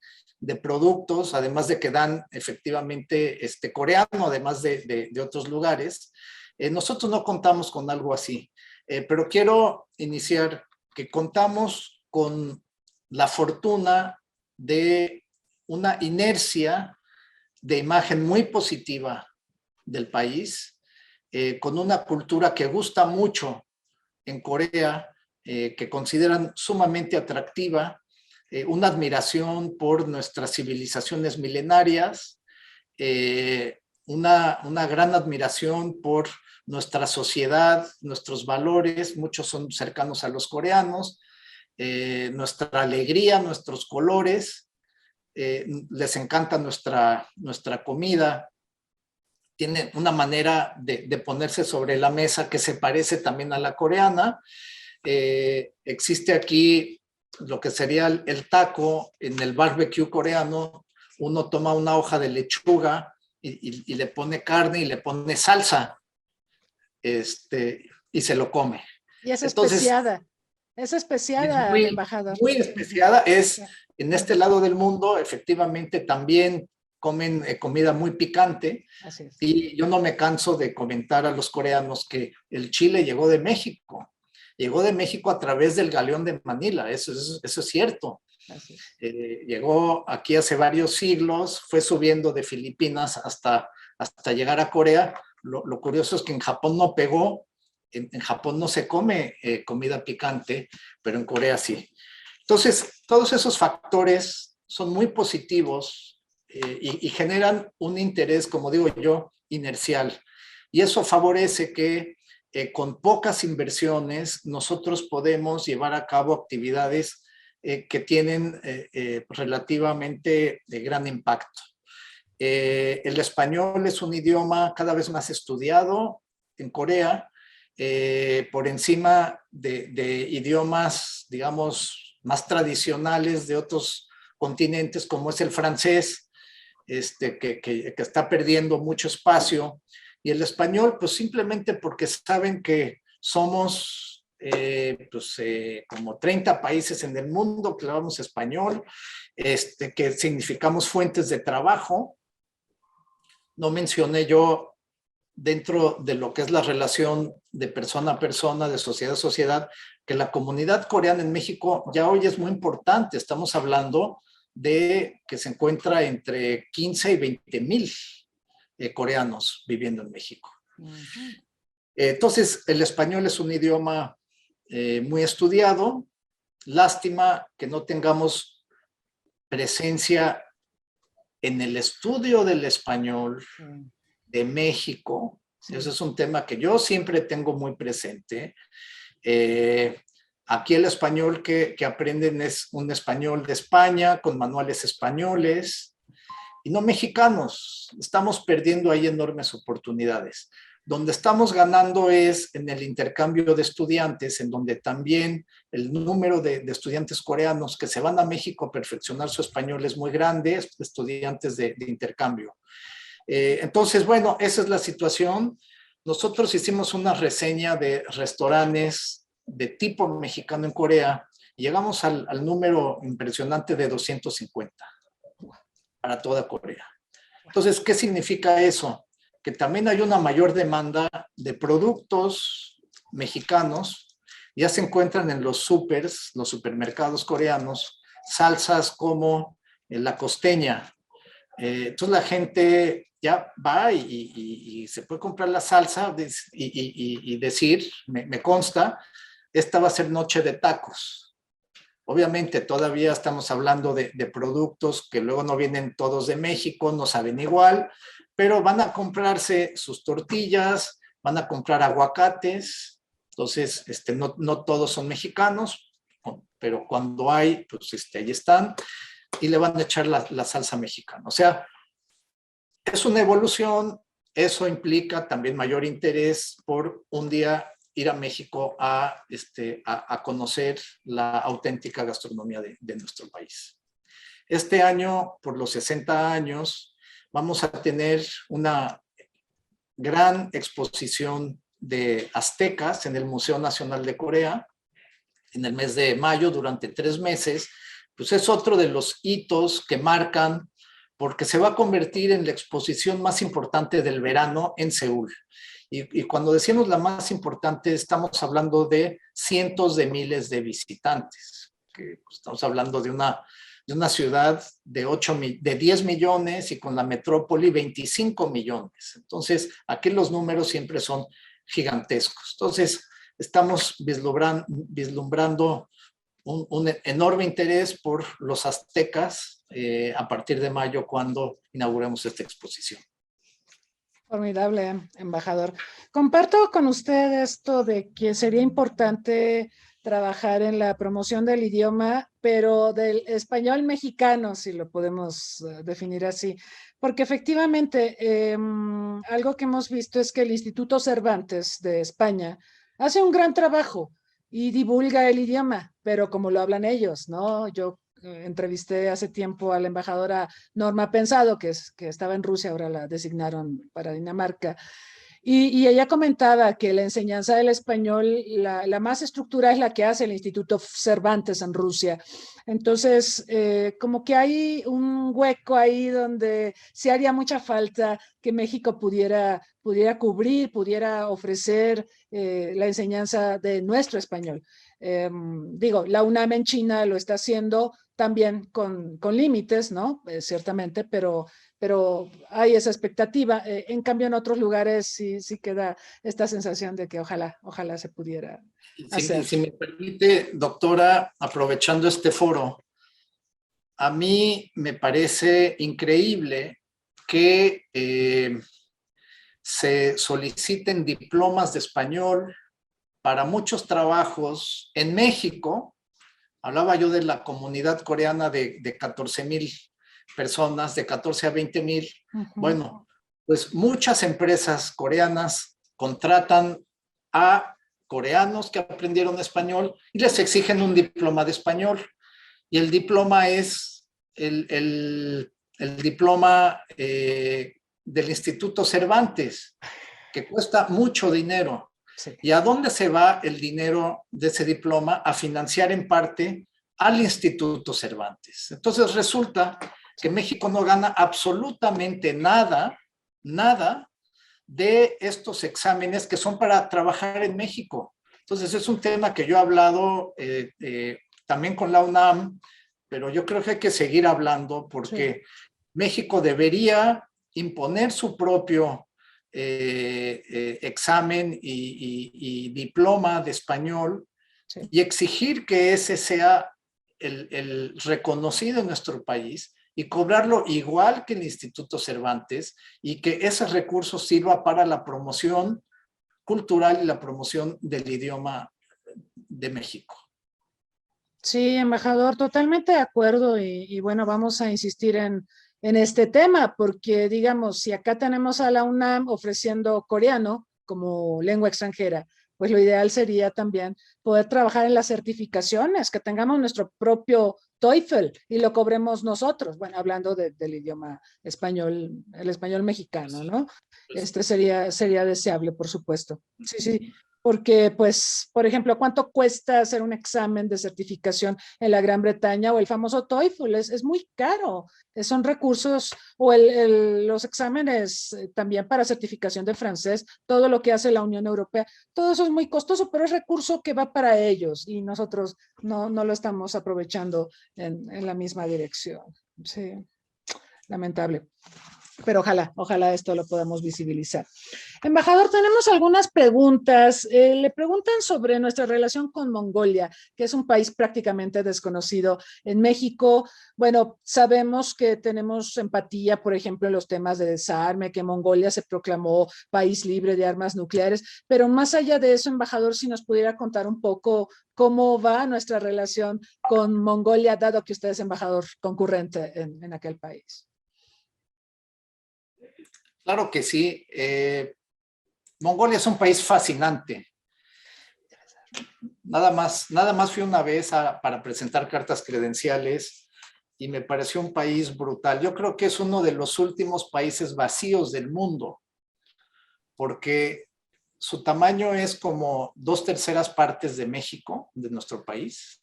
Speaker 3: productos, además de que dan efectivamente coreano, además de otros lugares. Nosotros no contamos con algo así, pero quiero iniciar que contamos con la fortuna de una inercia de imagen muy positiva del país, con una cultura que gusta mucho en Corea, que consideran sumamente atractiva, una admiración por nuestras civilizaciones milenarias, una gran admiración por nuestra sociedad, nuestros valores, muchos son cercanos a los coreanos, nuestra alegría, nuestros colores, les encanta nuestra comida, tienen una manera de ponerse sobre la mesa que se parece también a la coreana. Existe aquí lo que sería el taco. En el barbecue coreano uno toma una hoja de lechuga y le pone carne y le pone salsa, y se lo come.
Speaker 2: Y es
Speaker 3: Entonces,
Speaker 2: especiada. Es especiada,
Speaker 3: muy,
Speaker 2: embajador.
Speaker 3: muy especiada. En este lado del mundo, efectivamente, también comen comida muy picante.
Speaker 2: Así es.
Speaker 3: Y yo no me canso de comentar a los coreanos que el chile llegó de México. Llegó de México a través del galeón de Manila, eso es cierto. Llegó aquí hace varios siglos, fue subiendo de Filipinas hasta llegar a Corea. Lo curioso es que en Japón no pegó, en Japón no se come comida picante, pero en Corea sí. Entonces, todos esos factores son muy positivos y generan un interés, como digo yo, inercial. Y eso favorece que con pocas inversiones nosotros podemos llevar a cabo actividades que tienen relativamente gran impacto. El español es un idioma cada vez más estudiado en Corea, por encima de idiomas, digamos, más tradicionales de otros continentes, como es el francés, que está perdiendo mucho espacio. y el español, pues simplemente porque saben que somos como 30 países en el mundo que hablamos español, que significamos fuentes de trabajo. No mencioné yo dentro de lo que es la relación de persona a persona, de sociedad a sociedad, que la comunidad coreana en México ya hoy es muy importante. Estamos hablando de que se encuentra entre 15 y 20 mil coreanos viviendo en México. Entonces, el español es un idioma muy estudiado. Lástima que no tengamos presencia en el estudio del español de México. Sí. Ese es un tema que yo siempre tengo muy presente. Aquí el español que aprenden es un español de España, con manuales españoles, y no mexicanos. Estamos perdiendo ahí enormes oportunidades. Donde estamos ganando es en el intercambio de estudiantes, en donde también el número de estudiantes coreanos que se van a México a perfeccionar su español es muy grande, estudiantes de intercambio. Entonces, bueno, esa es la situación. Nosotros hicimos una reseña de restaurantes de tipo mexicano en Corea y llegamos al número impresionante de 250 para toda Corea. Entonces, ¿qué significa eso? Que también hay una mayor demanda de productos mexicanos. Ya se encuentran en los supermercados coreanos, salsas como la costeña. Entonces la gente ya va y se puede comprar la salsa y decir, me consta, esta va a ser noche de tacos. Obviamente todavía estamos hablando de productos que luego no vienen todos de México, no saben igual, pero van a comprarse sus tortillas, van a comprar aguacates. Entonces no todos son mexicanos, pero cuando hay, pues ahí están, y le van a echar la salsa mexicana. O sea, es una evolución. Eso implica también mayor interés por un día ir a México a conocer la auténtica gastronomía de nuestro país. Este año, por los 60 años, vamos a tener una gran exposición de aztecas en el Museo Nacional de Corea en el mes de mayo durante 3 meses. Pues es otro de los hitos que marcan, porque se va a convertir en la exposición más importante del verano en Seúl. Y cuando decimos la más importante, estamos hablando de cientos de miles de visitantes. Que estamos hablando de una ciudad de 10 millones y con la metrópoli 25 millones. Entonces, aquí los números siempre son gigantescos. Entonces, estamos vislumbrando un enorme interés por los aztecas a partir de mayo, cuando inauguremos esta exposición.
Speaker 2: Formidable, embajador. Comparto con usted esto de que sería importante trabajar en la promoción del idioma, pero del español mexicano, si lo podemos definir así, porque efectivamente algo que hemos visto es que el Instituto Cervantes de España hace un gran trabajo y divulga el idioma, pero como lo hablan ellos, ¿no? Yo entrevisté hace tiempo a la embajadora Norma Pensado, que estaba en Rusia, ahora la designaron para Dinamarca, y ella comentaba que la enseñanza del español, la más estructurada es la que hace el Instituto Cervantes en Rusia. Entonces, como que hay un hueco ahí donde sí haría mucha falta que México pudiera cubrir, pudiera ofrecer la enseñanza de nuestro español. Digo, la UNAM en China lo está haciendo también con límites, ¿no? Ciertamente, pero hay esa expectativa. En cambio, en otros lugares sí queda esta sensación de que ojalá se pudiera hacer.
Speaker 3: Si me permite, doctora, aprovechando este foro, a mí me parece increíble que se soliciten diplomas de español para muchos trabajos en México. Hablaba yo de la comunidad coreana de 14,000 personas, de 14 a 20,000. Bueno, pues muchas empresas coreanas contratan a coreanos que aprendieron español y les exigen un diploma de español. Y el diploma es el diploma del Instituto Cervantes. que cuesta mucho dinero.
Speaker 2: Sí.
Speaker 3: ¿Y a dónde se va el dinero de ese diploma? A financiar en parte al Instituto Cervantes. Entonces resulta que México no gana absolutamente nada, nada de estos exámenes que son para trabajar en México. Entonces es un tema que yo he hablado también con la UNAM, pero yo creo que hay que seguir hablando porque México debería imponer su propio examen y diploma de español y exigir que ese sea el reconocido en nuestro país y cobrarlo igual que el Instituto Cervantes y que ese recurso sirva para la promoción cultural y la promoción del idioma de México.
Speaker 2: Sí, embajador, totalmente de acuerdo y bueno, vamos a insistir en este tema porque digamos, si acá tenemos a la UNAM ofreciendo coreano como lengua extranjera, pues lo ideal sería también poder trabajar en las certificaciones, que tengamos nuestro propio TOEFL y lo cobremos nosotros, bueno, hablando del idioma español, el español mexicano, ¿no? Sería deseable, por supuesto. Sí, sí. Porque, pues, por ejemplo, ¿cuánto cuesta hacer un examen de certificación en la Gran Bretaña o el famoso TOEFL? Es muy caro. Son recursos, o los exámenes también para certificación de francés, todo lo que hace la Unión Europea, todo eso es muy costoso, pero es recurso que va para ellos y nosotros no lo estamos aprovechando en la misma dirección. Sí, lamentable. Pero ojalá esto lo podamos visibilizar. Embajador, tenemos algunas preguntas. Le preguntan sobre nuestra relación con Mongolia, que es un país prácticamente desconocido en México. Bueno, sabemos que tenemos empatía, por ejemplo, en los temas de desarme, que Mongolia se proclamó país libre de armas nucleares, pero más allá de eso, embajador, si nos pudiera contar un poco cómo va nuestra relación con Mongolia, dado que usted es embajador concurrente en aquel país.
Speaker 3: Claro que sí. Mongolia es un país fascinante. Nada más fui una vez para presentar cartas credenciales y me pareció un país brutal. Yo creo que es uno de los últimos países vacíos del mundo, porque su tamaño es como 2/3 partes de México, de nuestro país,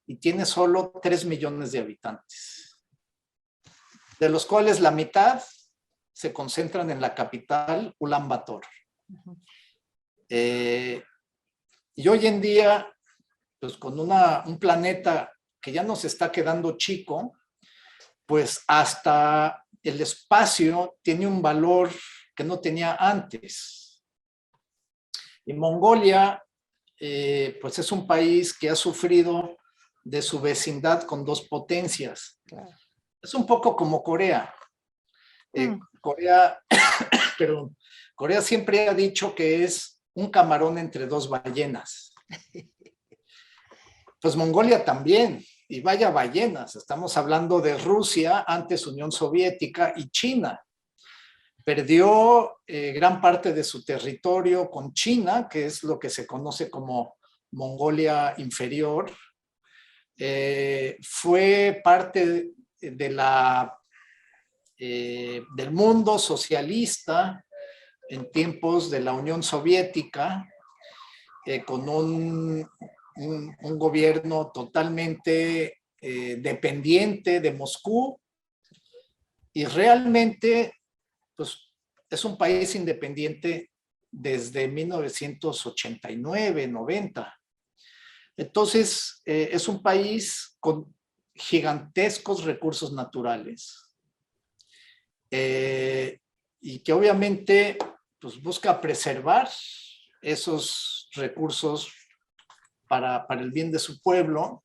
Speaker 3: y tiene solo 3 millones de habitantes, de los cuales la mitad se concentran en la capital, Ulan Bator. Y hoy en día, pues con un planeta que ya nos está quedando chico, pues hasta el espacio tiene un valor que no tenía antes. Y Mongolia, pues es un país que ha sufrido de su vecindad con 2 potencias. Claro. Es un poco como Corea. Corea siempre ha dicho que es un camarón entre 2 ballenas. Pues Mongolia también, y vaya ballenas. Estamos hablando de Rusia, antes Unión Soviética, y China. Perdió gran parte de su territorio con China, que es lo que se conoce como Mongolia Inferior. Fue parte de del mundo socialista en tiempos de la Unión Soviética, con un gobierno totalmente dependiente de Moscú, y realmente pues, es un país independiente desde 1989, 90. Entonces, es un país con gigantescos recursos naturales, y que obviamente pues, busca preservar esos recursos para el bien de su pueblo,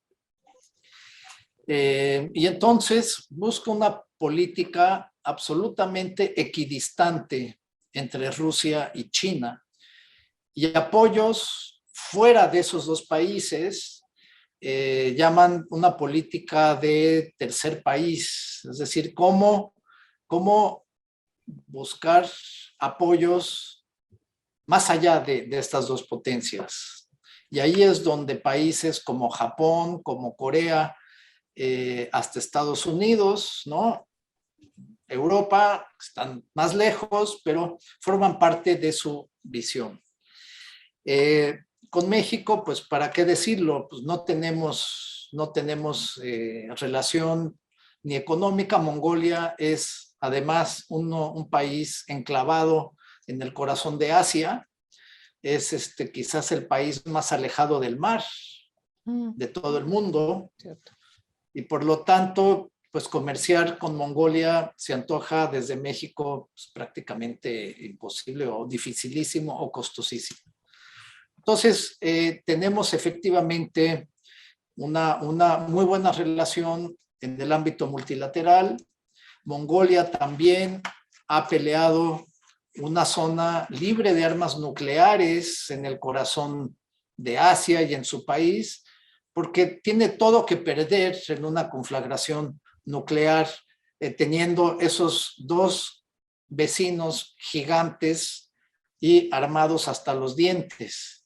Speaker 3: y entonces busca una política absolutamente equidistante entre Rusia y China, y apoyos fuera de esos 2 países llaman una política de tercer país, es decir, cómo buscar apoyos más allá de estas 2 potencias. Y ahí es donde países como Japón, como Corea, hasta Estados Unidos, ¿no? Europa, están más lejos, pero forman parte de su visión. Con México, pues, ¿para qué decirlo? Pues no tenemos relación ni económica. Mongolia es, además, un país enclavado en el corazón de Asia. Es quizás el país más alejado del mar de todo el mundo.
Speaker 2: Cierto.
Speaker 3: Y por lo tanto, pues comerciar con Mongolia se antoja desde México pues, prácticamente imposible o dificilísimo o costosísimo. Entonces, tenemos efectivamente una muy buena relación en el ámbito multilateral. Mongolia también ha peleado una zona libre de armas nucleares en el corazón de Asia y en su país, porque tiene todo que perder en una conflagración nuclear, teniendo esos dos vecinos gigantes y armados hasta los dientes.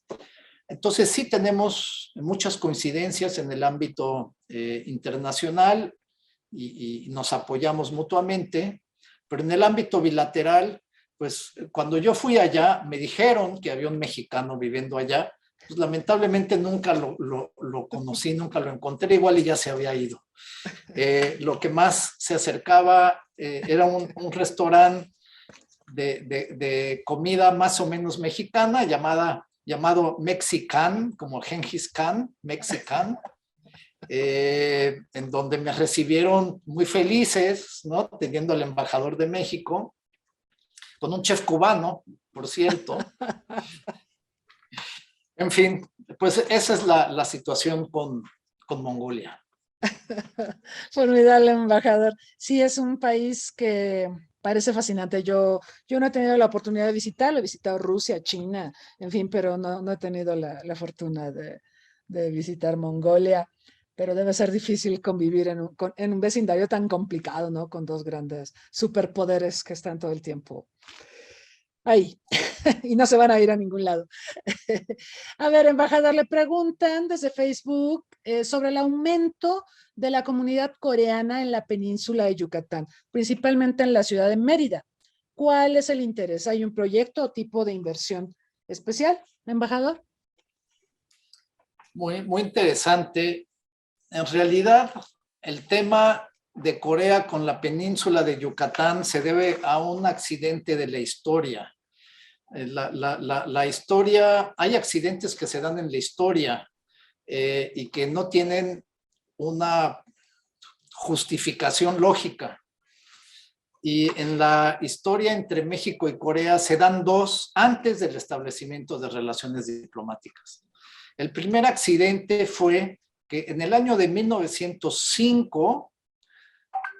Speaker 3: Entonces sí tenemos muchas coincidencias en el ámbito internacional y nos apoyamos mutuamente, pero en el ámbito bilateral, pues cuando yo fui allá, me dijeron que había un mexicano viviendo allá, pues lamentablemente nunca lo conocí, nunca lo encontré, igual y ya se había ido. Lo que más se acercaba era un restaurante de comida más o menos mexicana llamado Mexican, como Gengis Khan, Mexican, en donde me recibieron muy felices, ¿no? Teniendo al embajador de México, con un chef cubano, por cierto. En fin, pues esa es la situación con Mongolia.
Speaker 2: Formidable, embajador. Sí, es un país que parece fascinante. Yo no he tenido la oportunidad de visitarlo, he visitado Rusia, China, en fin, pero no he tenido la fortuna de visitar Mongolia. Pero debe ser difícil convivir en un vecindario tan complicado, ¿no? Con dos grandes superpoderes que están todo el tiempo ahí y no se van a ir a ningún lado. A ver, embajador, le preguntan desde Facebook sobre el aumento de la comunidad coreana en la península de Yucatán, principalmente en la ciudad de Mérida. ¿Cuál es el interés? ¿Hay un proyecto o tipo de inversión especial, embajador?
Speaker 3: Muy interesante. En realidad, el tema de Corea con la península de Yucatán se debe a un accidente de la historia. La historia, hay accidentes que se dan en la historia y que no tienen una justificación lógica. Y en la historia entre México y Corea se dan dos antes del establecimiento de relaciones diplomáticas. El primer accidente fue que en el año de 1905,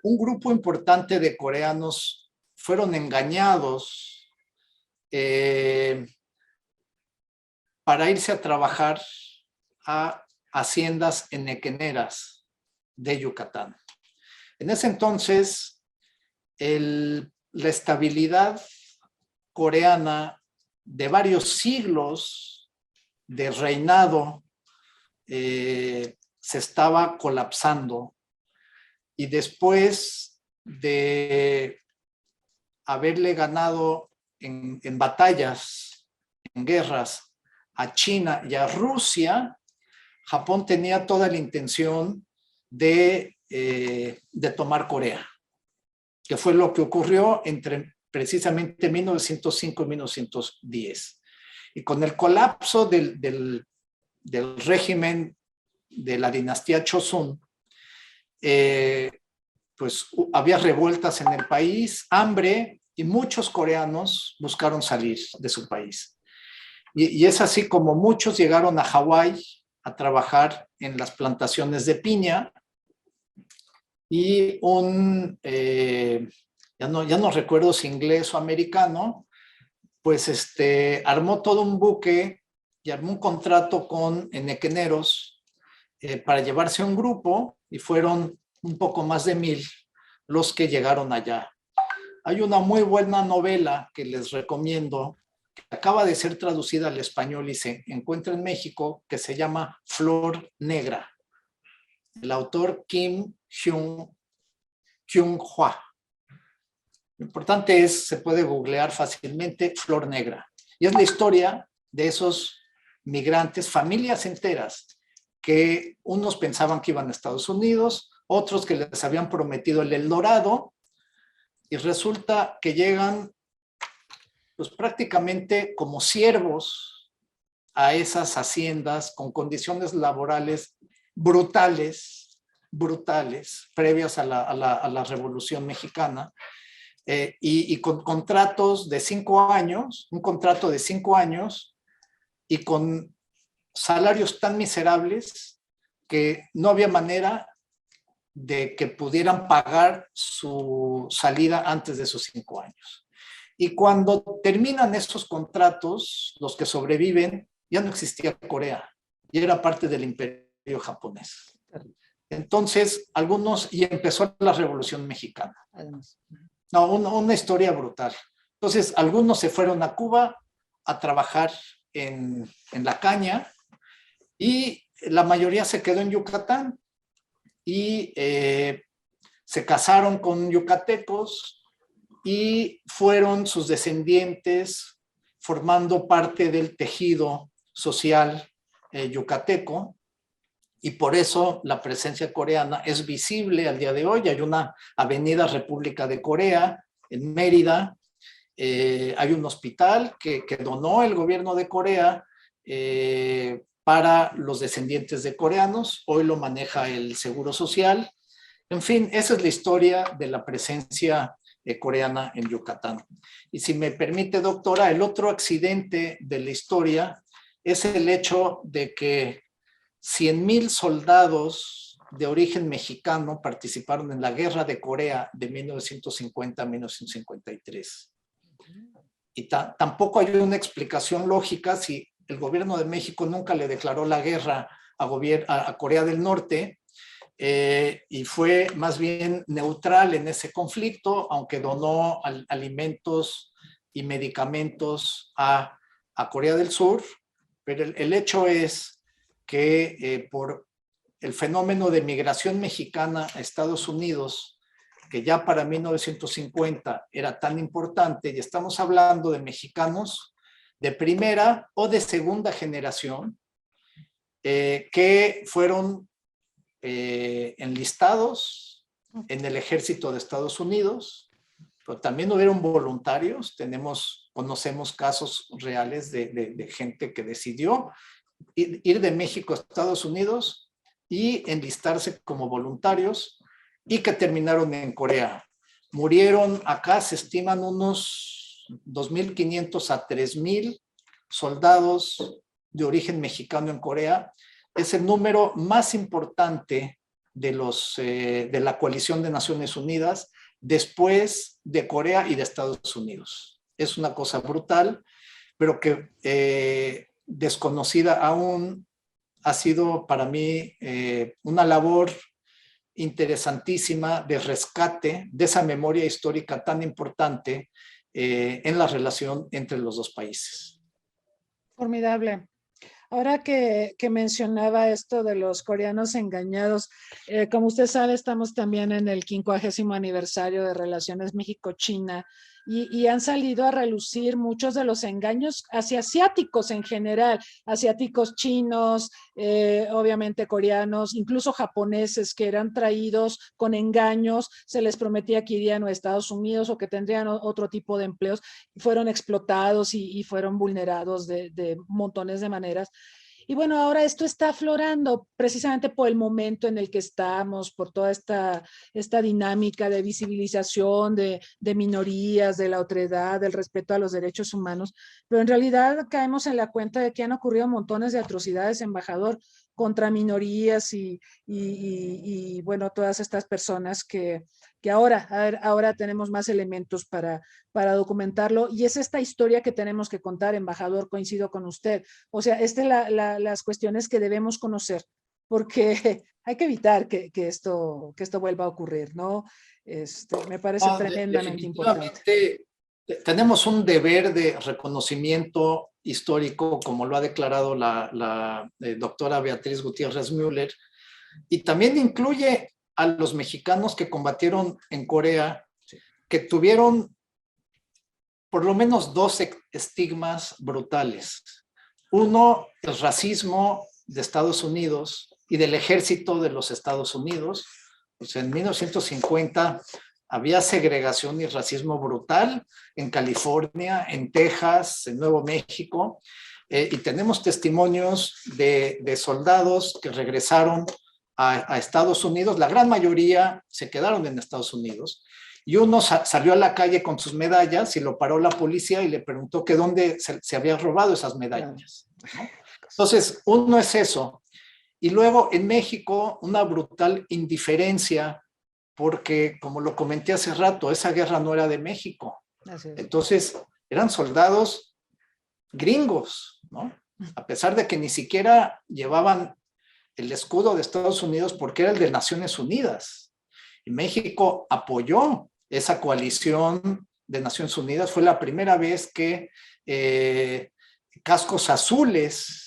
Speaker 3: un grupo importante de coreanos fueron engañados para irse a trabajar a haciendas enequeneras de Yucatán. En ese entonces, la estabilidad coreana de varios siglos de reinado se estaba colapsando, y después de haberle ganado en batallas, en guerras, a China y a Rusia, Japón tenía toda la intención de tomar Corea, que fue lo que ocurrió entre precisamente 1905 y 1910. Y con el colapso del régimen de la dinastía Chosun, pues había revueltas en el país, hambre, y muchos coreanos buscaron salir de su país. Y es así como muchos llegaron a Hawái a trabajar en las plantaciones de piña, y ya no recuerdo si inglés o americano, pues armó todo un buque y armó un contrato con enequeneros para llevarse a un grupo, y fueron un poco más de 1000 los que llegaron allá. Hay una muy buena novela que les recomiendo, que acaba de ser traducida al español y se encuentra en México, que se llama Flor Negra. El autor Kim Kyung-hwa. Lo importante es, se puede googlear fácilmente, Flor Negra. Y es la historia de esos migrantes, familias enteras, que unos pensaban que iban a Estados Unidos, otros que les habían prometido el Eldorado, y resulta que llegan pues prácticamente como siervos a esas haciendas con condiciones laborales brutales, previas a la Revolución Mexicana, y con contratos de 5 años, un contrato de 5 años, y con salarios tan miserables que no había manera de que pudieran pagar su salida antes de esos 5 años. Y cuando terminan esos contratos, los que sobreviven, ya no existía Corea, ya era parte del imperio japonés. Entonces, y empezó la Revolución Mexicana. No, una historia brutal. Entonces, algunos se fueron a Cuba a trabajar en la caña, y la mayoría se quedó en Yucatán y se casaron con yucatecos, y fueron sus descendientes formando parte del tejido social yucateco, y por eso la presencia coreana es visible al día de hoy. Hay una avenida República de Corea en Mérida, hay un hospital que donó el gobierno de Corea para los descendientes de coreanos, hoy lo maneja el Seguro Social. En fin, esa es la historia de la presencia coreana en Yucatán. Y si me permite, doctora, el otro accidente de la historia es el hecho de que 100,000 soldados de origen mexicano participaron en la Guerra de Corea de 1950 a 1953. Y tampoco hay una explicación lógica si el gobierno de México nunca le declaró la guerra a Corea del Norte, y fue más bien neutral en ese conflicto, aunque donó alimentos y medicamentos a Corea del Sur. Pero el hecho es que por el fenómeno de migración mexicana a Estados Unidos, que ya para 1950 era tan importante, y estamos hablando de mexicanos de primera o de segunda generación, que fueron enlistados en el ejército de Estados Unidos, pero también hubieron voluntarios. Conocemos casos reales de gente que decidió ir de México a Estados Unidos y enlistarse como voluntarios, y que terminaron en Corea. Murieron acá, se estiman unos 2,500 a 3,000 soldados de origen mexicano en Corea. Es el número más importante de la coalición de Naciones Unidas después de Corea y de Estados Unidos. Es una cosa brutal, pero que desconocida aún. Ha sido para mí una labor interesantísima de rescate de esa memoria histórica tan importante en la relación entre los dos países.
Speaker 2: Formidable. Ahora que mencionaba esto de los coreanos engañados, como usted sabe, estamos también en el 50º aniversario de Relaciones México-China, y han salido a relucir muchos de los engaños hacia asiáticos en general, asiáticos, chinos, obviamente coreanos, incluso japoneses, que eran traídos con engaños. Se les prometía que irían a Estados Unidos o que tendrían otro tipo de empleos, y fueron explotados y fueron vulnerados de montones de maneras. Y bueno, ahora esto está aflorando precisamente por el momento en el que estamos, por toda esta dinámica de visibilización de minorías, de la otredad, del respeto a los derechos humanos. Pero en realidad caemos en la cuenta de que han ocurrido montones de atrocidades, embajador, contra minorías y bueno, todas estas personas que ahora tenemos más elementos para documentarlo, y es esta historia que tenemos que contar, embajador. Coincido con usted. O sea, las cuestiones que debemos conocer, porque hay que evitar que esto vuelva a ocurrir, ¿no? Me parece tremendamente importante.
Speaker 3: Tenemos un deber de reconocimiento histórico, como lo ha declarado la doctora Beatriz Gutiérrez Müller, y también incluye a los mexicanos que combatieron en Corea que tuvieron por lo menos dos estigmas brutales. Uno, el racismo de Estados Unidos y del ejército de los Estados Unidos. Pues en 1950 había segregación y racismo brutal en California, en Texas, en Nuevo México, y tenemos testimonios de soldados que regresaron a Estados Unidos. La gran mayoría se quedaron en Estados Unidos, y uno salió a la calle con sus medallas y lo paró la policía y le preguntó que dónde se había robado esas medallas, ¿no? Entonces, uno es eso. Y luego en México, una brutal indiferencia, porque, como lo comenté hace rato, esa guerra no era de México. Entonces, eran soldados gringos, ¿no? A pesar de que ni siquiera llevaban el escudo de Estados Unidos porque era el de Naciones Unidas. Y México apoyó esa coalición de Naciones Unidas. Fue la primera vez que cascos azules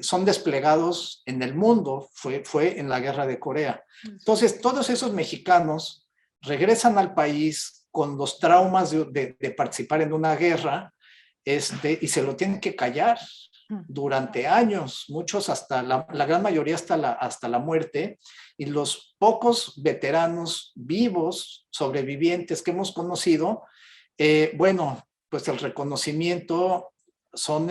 Speaker 3: son desplegados en el mundo. Fue en la Guerra de Corea. Entonces, todos esos mexicanos regresan al país con los traumas de participar en una guerra, y se lo tienen que callar durante años, muchos hasta la gran mayoría hasta la muerte, y los pocos veteranos vivos, sobrevivientes que hemos conocido, bueno, pues el reconocimiento son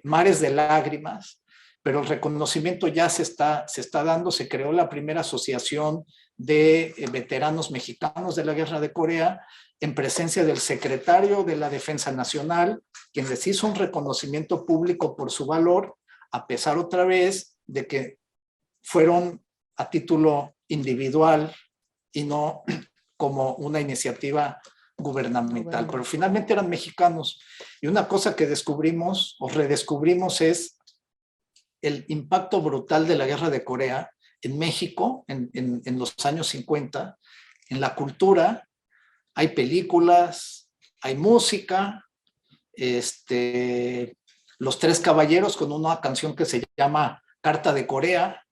Speaker 3: mares de lágrimas, pero el reconocimiento ya se está dando. Se creó la primera asociación de veteranos mexicanos de la Guerra de Corea, en presencia del secretario de la Defensa Nacional, quien les hizo un reconocimiento público por su valor, a pesar otra vez de que fueron a título individual y no como una iniciativa gubernamental. Pero finalmente eran mexicanos. Y una cosa que descubrimos o redescubrimos es el impacto brutal de la Guerra de Corea en México en los años 50, en la cultura. Hay películas, hay música, Los Tres Caballeros con una canción que se llama Carta de Corea,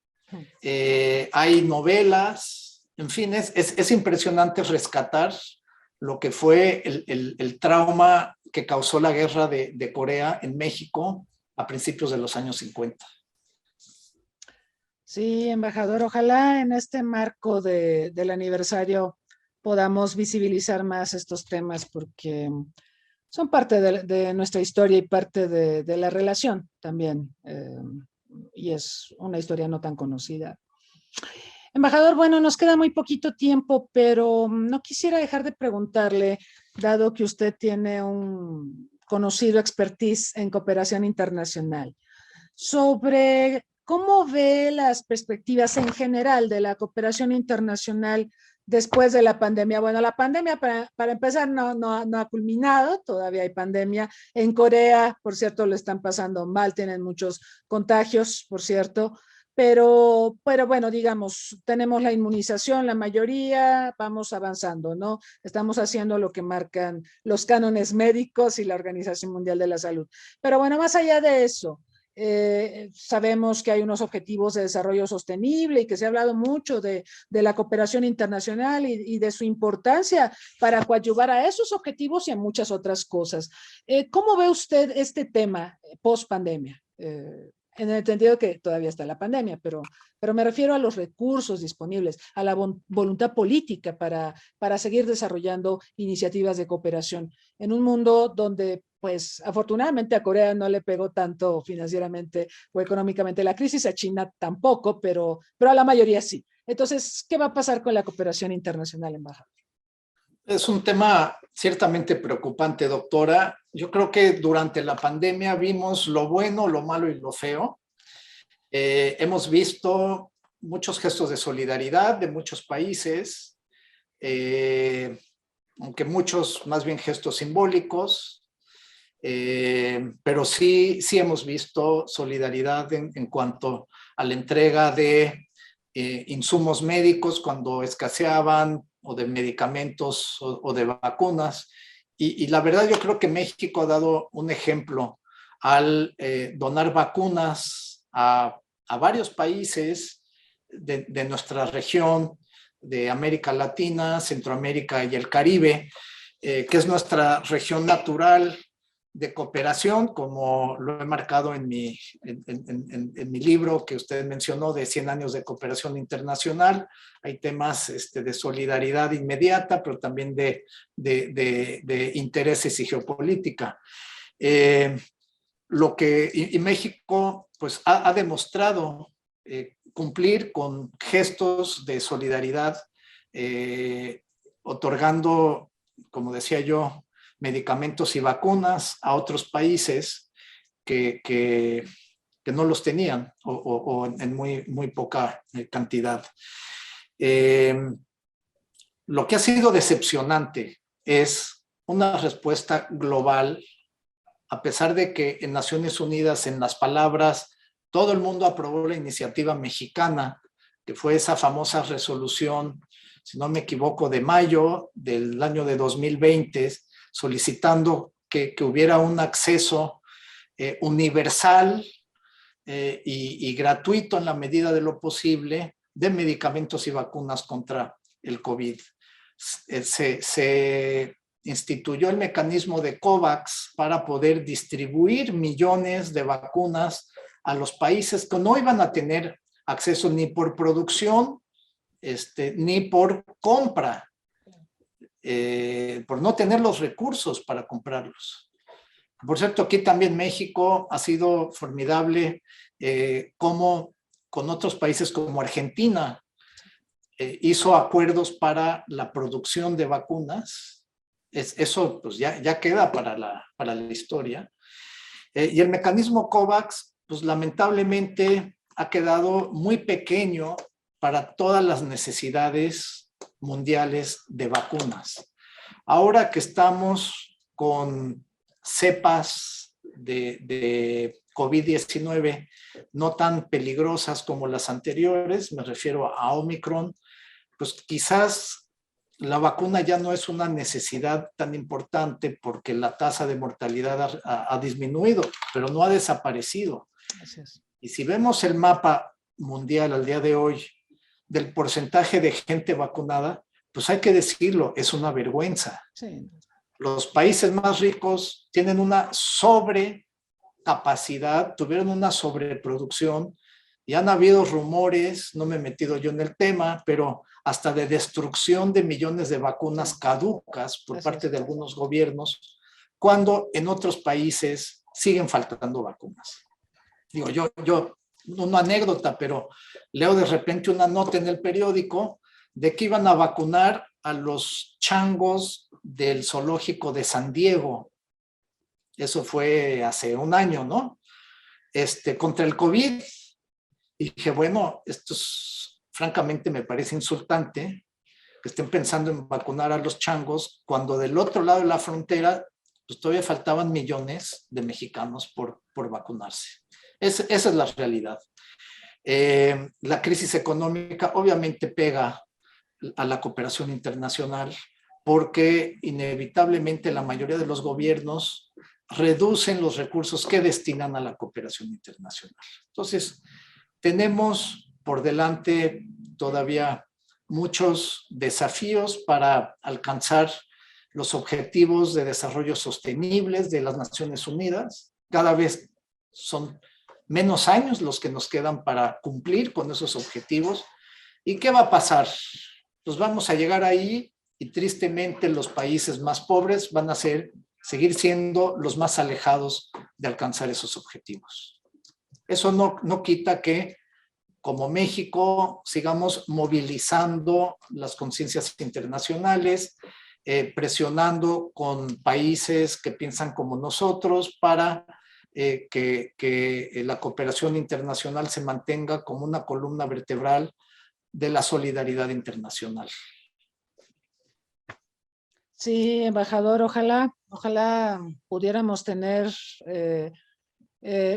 Speaker 3: hay novelas, en fin, es impresionante rescatar lo que fue el trauma que causó la Guerra de Corea en México a principios de los años 50.
Speaker 2: Sí, embajador, ojalá en este marco del aniversario podamos visibilizar más estos temas, porque son parte de nuestra historia y parte de la relación también, y es una historia no tan conocida. Embajador, bueno, nos queda muy poquito tiempo, pero no quisiera dejar de preguntarle, dado que usted tiene un conocido expertise en cooperación internacional, sobre cómo ve las perspectivas en general de la cooperación internacional después de la pandemia. Bueno, la pandemia, para empezar, no ha culminado, todavía hay pandemia. En Corea, por cierto, lo están pasando mal, tienen muchos contagios, por cierto. Pero bueno, digamos, tenemos la inmunización, la mayoría, vamos avanzando, ¿no? Estamos haciendo lo que marcan los cánones médicos y la Organización Mundial de la Salud. Pero bueno, más allá de eso, sabemos que hay unos objetivos de desarrollo sostenible y que se ha hablado mucho de la cooperación internacional y de su importancia para coadyuvar a esos objetivos y a muchas otras cosas. ¿Cómo ve usted este tema post pandemia? En el sentido que todavía está la pandemia, pero me refiero a los recursos disponibles, a la voluntad política para seguir desarrollando iniciativas de cooperación en un mundo donde, pues, afortunadamente a Corea no le pegó tanto financieramente o económicamente la crisis, a China tampoco, pero a la mayoría sí. Entonces, ¿qué va a pasar con la cooperación internacional, embajador?
Speaker 3: Es un tema ciertamente preocupante, doctora. Yo creo que durante la pandemia vimos lo bueno, lo malo y lo feo. Hemos visto muchos gestos de solidaridad de muchos países, aunque muchos más bien gestos simbólicos, pero sí hemos visto solidaridad en cuanto a la entrega de insumos médicos cuando escaseaban, o de medicamentos o de vacunas. Y la verdad, yo creo que México ha dado un ejemplo al donar vacunas a varios países de nuestra región, de América Latina, Centroamérica y el Caribe, que es nuestra región natural de cooperación, como lo he marcado en mi libro que usted mencionó de 100 años de cooperación internacional. Hay temas de solidaridad inmediata, pero también de intereses y geopolítica. Y México pues, ha demostrado cumplir con gestos de solidaridad, otorgando, como decía yo, medicamentos y vacunas a otros países que no los tenían o en muy poca cantidad. Lo que ha sido decepcionante es una respuesta global, a pesar de que en Naciones Unidas, en las palabras, todo el mundo aprobó la iniciativa mexicana, que fue esa famosa resolución, si no me equivoco, de mayo del año de 2020, solicitando que hubiera un acceso universal y gratuito en la medida de lo posible de medicamentos y vacunas contra el COVID. Se instituyó el mecanismo de COVAX para poder distribuir millones de vacunas a los países que no iban a tener acceso ni por producción ni por compra. Por no tener los recursos para comprarlos. Por cierto, aquí también México ha sido formidable, como con otros países como Argentina hizo acuerdos para la producción de vacunas. Eso pues ya queda para la historia. Y el mecanismo COVAX, pues lamentablemente ha quedado muy pequeño para todas las necesidades mundiales de vacunas. Ahora que estamos con cepas de COVID-19 no tan peligrosas como las anteriores, me refiero a Omicron, pues quizás la vacuna ya no es una necesidad tan importante porque la tasa de mortalidad ha disminuido, pero no ha desaparecido.
Speaker 2: Gracias.
Speaker 3: Y si vemos el mapa mundial al día de hoy, del porcentaje de gente vacunada, pues hay que decirlo, es una vergüenza.
Speaker 2: Sí.
Speaker 3: Los países más ricos tienen una sobrecapacidad, tuvieron una sobreproducción y han habido rumores, no me he metido yo en el tema, pero hasta de destrucción de millones de vacunas caducas por parte de algunos gobiernos, cuando en otros países siguen faltando vacunas. Digo, yo una anécdota, pero leo de repente una nota en el periódico de que iban a vacunar a los changos del zoológico de San Diego. Eso fue hace un año, ¿no? Contra el COVID. Y dije, bueno, francamente me parece insultante que estén pensando en vacunar a los changos cuando del otro lado de la frontera pues todavía faltaban millones de mexicanos por vacunarse. Esa es la realidad. La crisis económica obviamente pega a la cooperación internacional porque inevitablemente la mayoría de los gobiernos reducen los recursos que destinan a la cooperación internacional. Entonces, tenemos por delante todavía muchos desafíos para alcanzar los objetivos de desarrollo sostenibles de las Naciones Unidas. Cada vez son menos años los que nos quedan para cumplir con esos objetivos. ¿Y qué va a pasar? Pues vamos a llegar ahí y tristemente los países más pobres van a seguir siendo los más alejados de alcanzar esos objetivos. Eso no quita que, como México, sigamos movilizando las conciencias internacionales, presionando con países que piensan como nosotros para que la cooperación internacional se mantenga como una columna vertebral de la solidaridad internacional.
Speaker 2: Sí, embajador, ojalá pudiéramos tener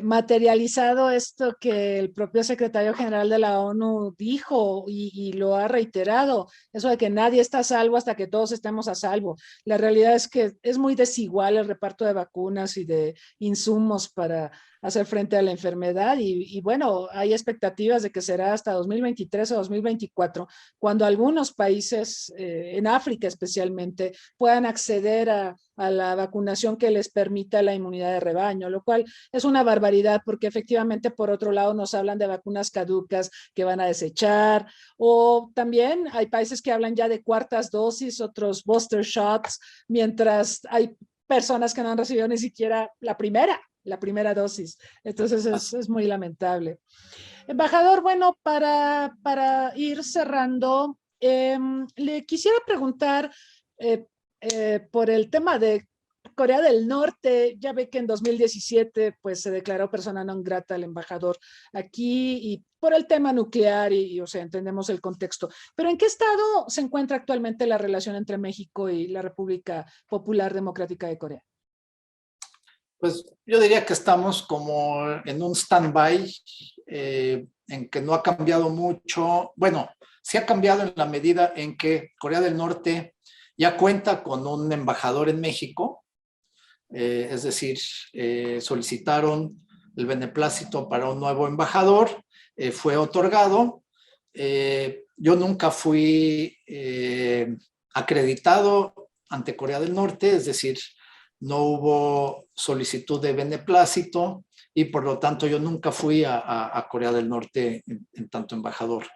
Speaker 2: materializado esto que el propio secretario general de la ONU dijo y lo ha reiterado, eso de que nadie está a salvo hasta que todos estemos a salvo. La realidad es que es muy desigual el reparto de vacunas y de insumos para hacer frente a la enfermedad y bueno, hay expectativas de que será hasta 2023 o 2024 cuando algunos países, en África especialmente, puedan acceder a la vacunación que les permita la inmunidad de rebaño, lo cual es una barbaridad porque efectivamente por otro lado nos hablan de vacunas caducas que van a desechar, o también hay países que hablan ya de cuartas dosis, otros booster shots, mientras hay personas que no han recibido ni siquiera la primera dosis. Entonces es muy lamentable. Embajador, bueno, para ir cerrando, le quisiera preguntar por el tema de Corea del Norte. Ya ve que en 2017 pues se declaró persona non grata al embajador aquí y por el tema nuclear o sea, entendemos el contexto. Pero ¿en qué estado se encuentra actualmente la relación entre México y la República Popular Democrática de Corea?
Speaker 3: Pues yo diría que estamos como en un stand-by, en que no ha cambiado mucho. Bueno, sí ha cambiado en la medida en que Corea del Norte ya cuenta con un embajador en México, es decir, solicitaron el beneplácito para un nuevo embajador, fue otorgado. Yo nunca fui acreditado ante Corea del Norte, es decir, no hubo solicitud de beneplácito y por lo tanto yo nunca fui a Corea del Norte en tanto embajador.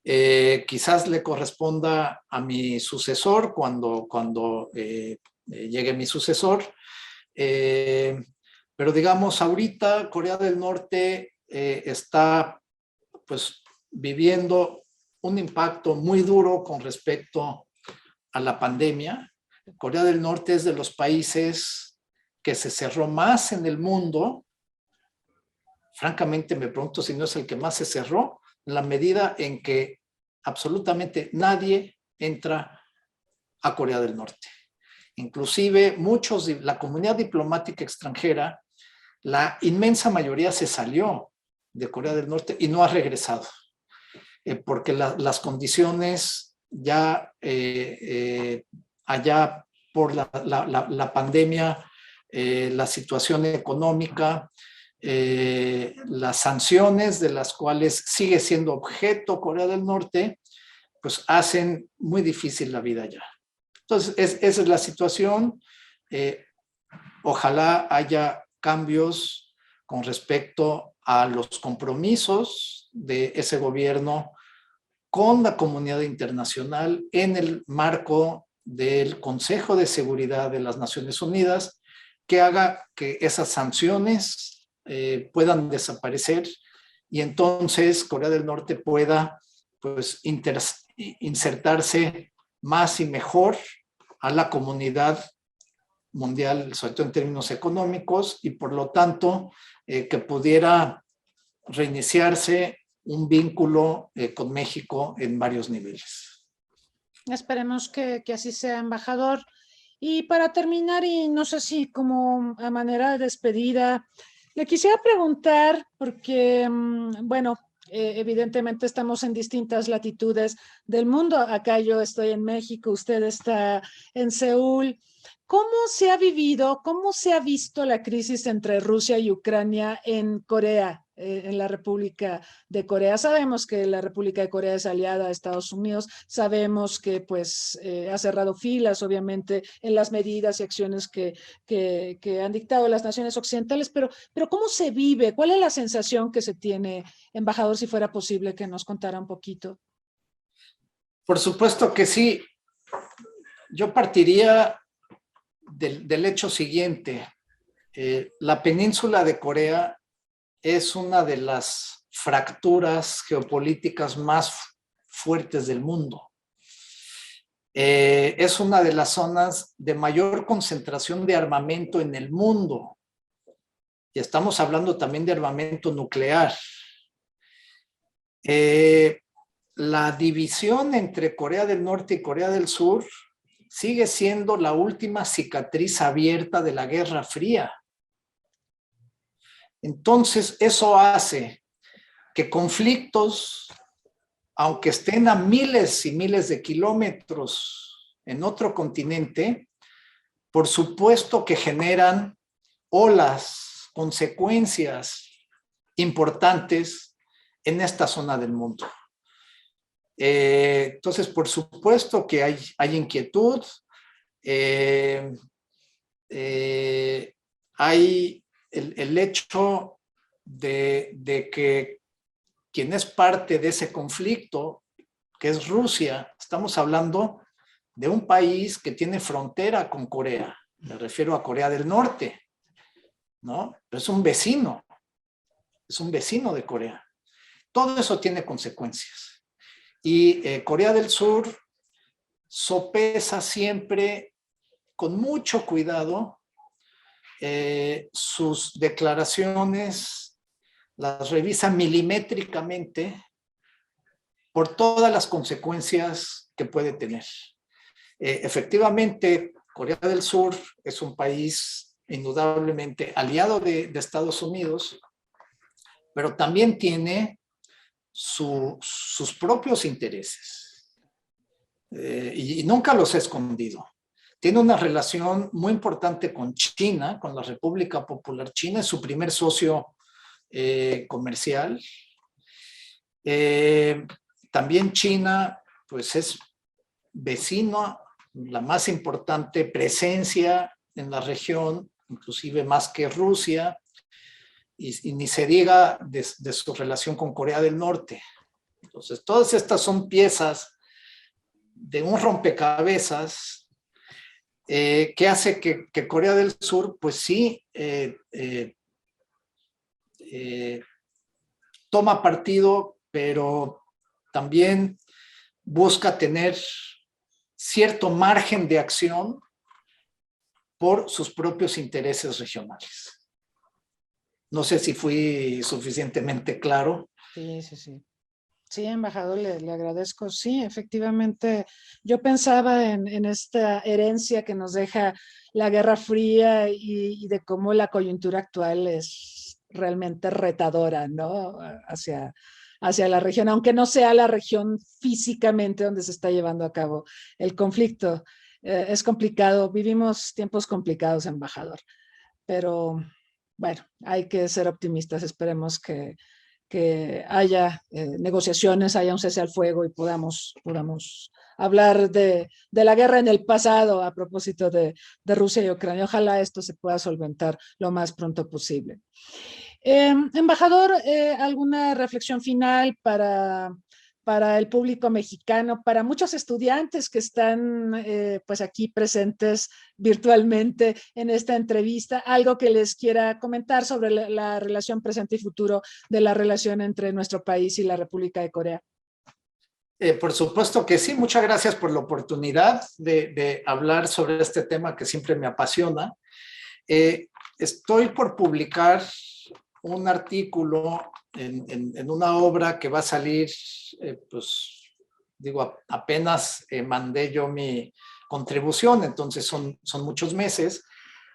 Speaker 3: Quizás le corresponda a mi sucesor cuando llegue mi sucesor, pero digamos ahorita Corea del Norte está pues viviendo un impacto muy duro con respecto a la pandemia. Corea del Norte es de los países que se cerró más en el mundo. Francamente me pregunto si no es el que más se cerró, en la medida en que absolutamente nadie entra a Corea del Norte. Inclusive muchos de la comunidad diplomática extranjera, la inmensa mayoría se salió de Corea del Norte y no ha regresado, porque las condiciones ya allá por la pandemia, la situación económica, las sanciones de las cuales sigue siendo objeto Corea del Norte, pues hacen muy difícil la vida allá. Entonces, esa es la situación. Ojalá haya cambios con respecto a los compromisos de ese gobierno con la comunidad internacional en el marco del Consejo de Seguridad de las Naciones Unidas, que haga que esas sanciones puedan desaparecer y entonces Corea del Norte pueda pues, insertarse más y mejor a la comunidad mundial, sobre todo en términos económicos, y por lo tanto que pudiera reiniciarse un vínculo con México en varios niveles.
Speaker 2: Esperemos que así sea, embajador. Y para terminar, y no sé si como a manera de despedida, le quisiera preguntar, porque, bueno, evidentemente estamos en distintas latitudes del mundo. Acá yo estoy en México, usted está en Seúl. ¿Cómo se ha vivido, cómo se ha visto la crisis entre Rusia y Ucrania en Corea, en la República de Corea? Sabemos que la República de Corea es aliada a Estados Unidos, sabemos que pues ha cerrado filas, obviamente, en las medidas y acciones que han dictado las naciones occidentales, pero ¿cómo se vive? ¿Cuál es la sensación que se tiene, embajador, si fuera posible que nos contara un poquito?
Speaker 3: Por supuesto que sí. Yo partiría del hecho siguiente. La península de Corea es una de las fracturas geopolíticas más fuertes del mundo. Es una de las zonas de mayor concentración de armamento en el mundo. Y estamos hablando también de armamento nuclear. La división entre Corea del Norte y Corea del Sur sigue siendo la última cicatriz abierta de la Guerra Fría. Entonces, eso hace que conflictos, aunque estén a miles y miles de kilómetros en otro continente, por supuesto que generan olas consecuencias importantes en esta zona del mundo. Entonces, por supuesto que hay inquietud, hay el hecho de que quien es parte de ese conflicto, que es Rusia, estamos hablando de un país que tiene frontera con Corea, me refiero a Corea del Norte, ¿no? Pero es un vecino de Corea. Todo eso tiene consecuencias. Y Corea del Sur sopesa siempre con mucho cuidado sus declaraciones, las revisa milimétricamente por todas las consecuencias que puede tener. Efectivamente, Corea del Sur es un país indudablemente aliado de Estados Unidos, pero también tiene sus propios intereses y nunca los ha escondido. Tiene una relación muy importante con China, con la República Popular China, es su primer socio comercial. También China, pues es vecino, la más importante presencia en la región, inclusive más que Rusia, y ni se diga de su relación con Corea del Norte. Entonces, todas estas son piezas de un rompecabezas que hace que Corea del Sur, pues sí, toma partido, pero también busca tener cierto margen de acción por sus propios intereses regionales. No sé si fui suficientemente claro.
Speaker 2: Sí, sí, sí. Sí, embajador, le agradezco. Sí, efectivamente, yo pensaba en esta herencia que nos deja la Guerra Fría y de cómo la coyuntura actual es realmente retadora, ¿no? Hacia la región, aunque no sea la región físicamente donde se está llevando a cabo el conflicto. Es complicado, vivimos tiempos complicados, embajador, pero bueno, hay que ser optimistas, esperemos que haya negociaciones, haya un cese al fuego y podamos hablar de la guerra en el pasado a propósito de Rusia y Ucrania. Ojalá esto se pueda solventar lo más pronto posible. Embajador, ¿alguna reflexión final para el público mexicano, para muchos estudiantes que están pues aquí presentes virtualmente en esta entrevista? Algo que les quiera comentar sobre la relación presente y futuro de la relación entre nuestro país y la República de Corea.
Speaker 3: Por supuesto que sí, muchas gracias por la oportunidad de hablar sobre este tema que siempre me apasiona. Estoy por publicar un artículo en una obra que va a salir, pues digo, apenas mandé yo mi contribución, entonces son muchos meses,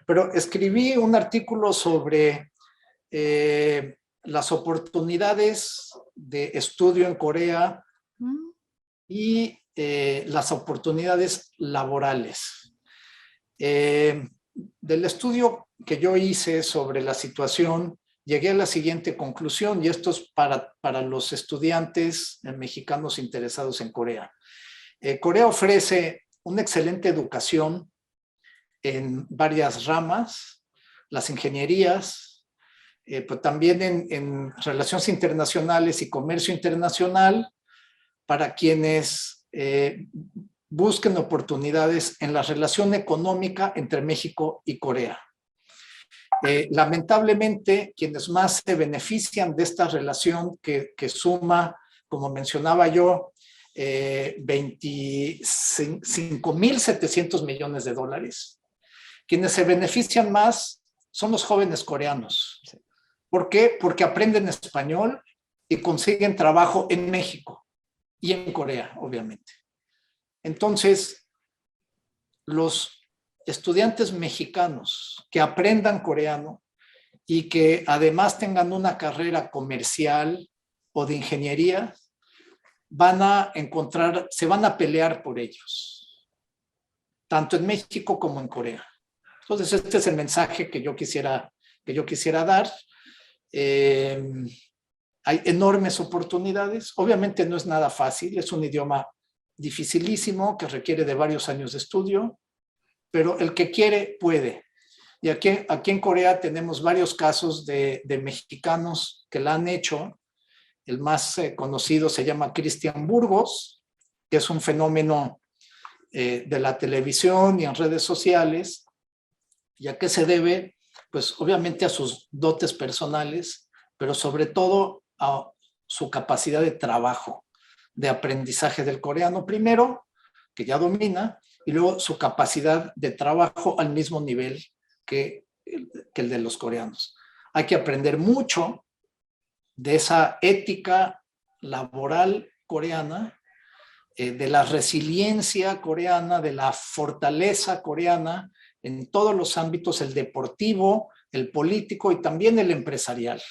Speaker 3: pero escribí un artículo sobre las oportunidades de estudio en Corea y las oportunidades laborales. Del estudio que yo hice sobre la situación, llegué a la siguiente conclusión, y esto es para los estudiantes mexicanos interesados en Corea. Corea ofrece una excelente educación en varias ramas, las ingenierías, pero también en relaciones internacionales y comercio internacional, para quienes busquen oportunidades en la relación económica entre México y Corea. Lamentablemente, quienes más se benefician de esta relación que suma, como mencionaba yo, 25.700 millones de dólares, quienes se benefician más son los jóvenes coreanos. ¿Por qué? Porque aprenden español y consiguen trabajo en México y en Corea, obviamente. Entonces, los estudiantes mexicanos que aprendan coreano y que además tengan una carrera comercial o de ingeniería, se van a pelear por ellos, tanto en México como en Corea. Entonces, este es el mensaje que yo quisiera que yo quisiera dar. Hay enormes oportunidades. Obviamente no es nada fácil, es un idioma dificilísimo que requiere de varios años de estudio, pero el que quiere puede. Y aquí en Corea tenemos varios casos de mexicanos que la han hecho. El más conocido se llama Cristian Burgos, que es un fenómeno de la televisión y en redes sociales. ¿Y a qué se debe? Pues obviamente a sus dotes personales, pero sobre todo a su capacidad de trabajo, de aprendizaje del coreano primero, que ya domina, y luego su capacidad de trabajo al mismo nivel que el de los coreanos. Hay que aprender mucho de esa ética laboral coreana, de la resiliencia coreana, de la fortaleza coreana en todos los ámbitos, el deportivo, el político y también el empresarial.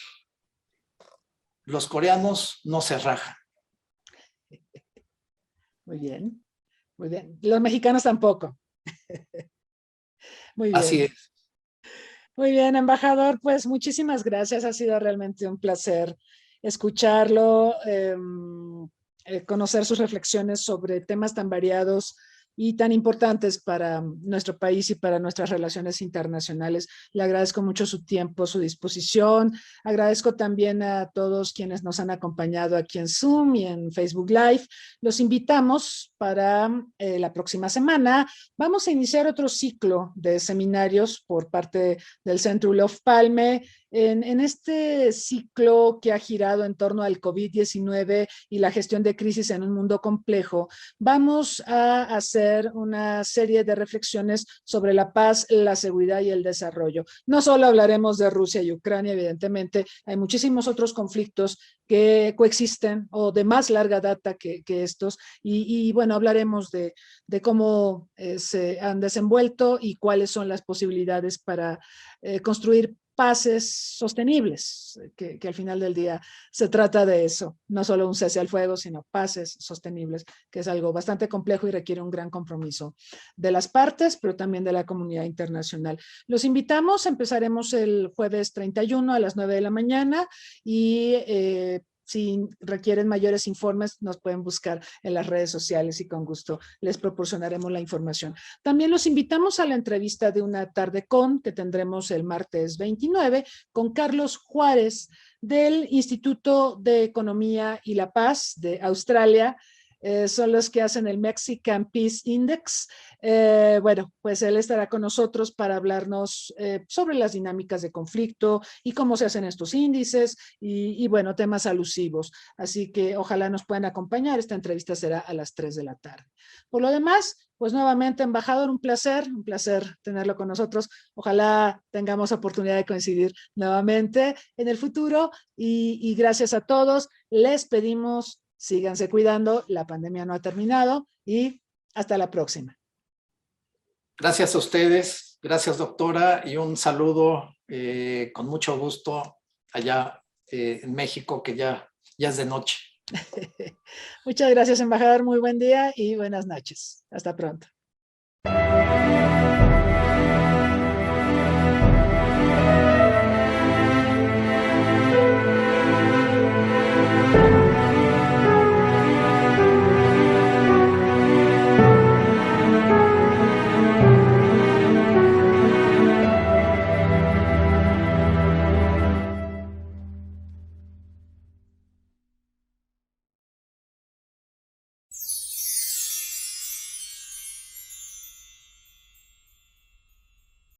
Speaker 3: Los coreanos no se rajan.
Speaker 2: Muy bien, muy bien. Los mexicanos tampoco. Muy bien.
Speaker 3: Así es.
Speaker 2: Muy bien, embajador, pues muchísimas gracias. Ha sido realmente un placer escucharlo, conocer sus reflexiones sobre temas tan variados y tan importantes para nuestro país y para nuestras relaciones internacionales. Le agradezco mucho su tiempo, su disposición. Agradezco también a todos quienes nos han acompañado aquí en Zoom y en Facebook Live. Los invitamos para la próxima semana. Vamos a iniciar otro ciclo de seminarios por parte del Centro Olof Palme. En este ciclo que ha girado en torno al COVID-19 y la gestión de crisis en un mundo complejo, vamos a hacer una serie de reflexiones sobre la paz, la seguridad y el desarrollo. No solo hablaremos de Rusia y Ucrania, evidentemente, hay muchísimos otros conflictos que coexisten o de más larga data que estos y bueno, hablaremos de cómo se han desenvuelto y cuáles son las posibilidades para construir paces sostenibles, que al final del día se trata de eso, no solo un cese al fuego, sino paces sostenibles, que es algo bastante complejo y requiere un gran compromiso de las partes, pero también de la comunidad internacional. Los invitamos, empezaremos el jueves 31 a las 9 de la mañana y si requieren mayores informes, nos pueden buscar en las redes sociales y con gusto les proporcionaremos la información. También los invitamos a la entrevista de una tarde que tendremos el martes 29 con Carlos Juárez del Instituto de Economía y la Paz de Australia. Son los que hacen el Mexican Peace Index. Bueno, pues él estará con nosotros para hablarnos sobre las dinámicas de conflicto y cómo se hacen estos índices y bueno, temas alusivos. Así que ojalá nos puedan acompañar. Esta entrevista será a las 3 de la tarde. Por lo demás, pues nuevamente, embajador, un placer tenerlo con nosotros. Ojalá tengamos oportunidad de coincidir nuevamente en el futuro y gracias a todos. Les pedimos síganse cuidando, la pandemia no ha terminado y hasta la próxima.
Speaker 3: Gracias a ustedes, gracias doctora y un saludo con mucho gusto allá en México que ya es de noche.
Speaker 2: Muchas gracias, embajador, muy buen día y buenas noches. Hasta pronto.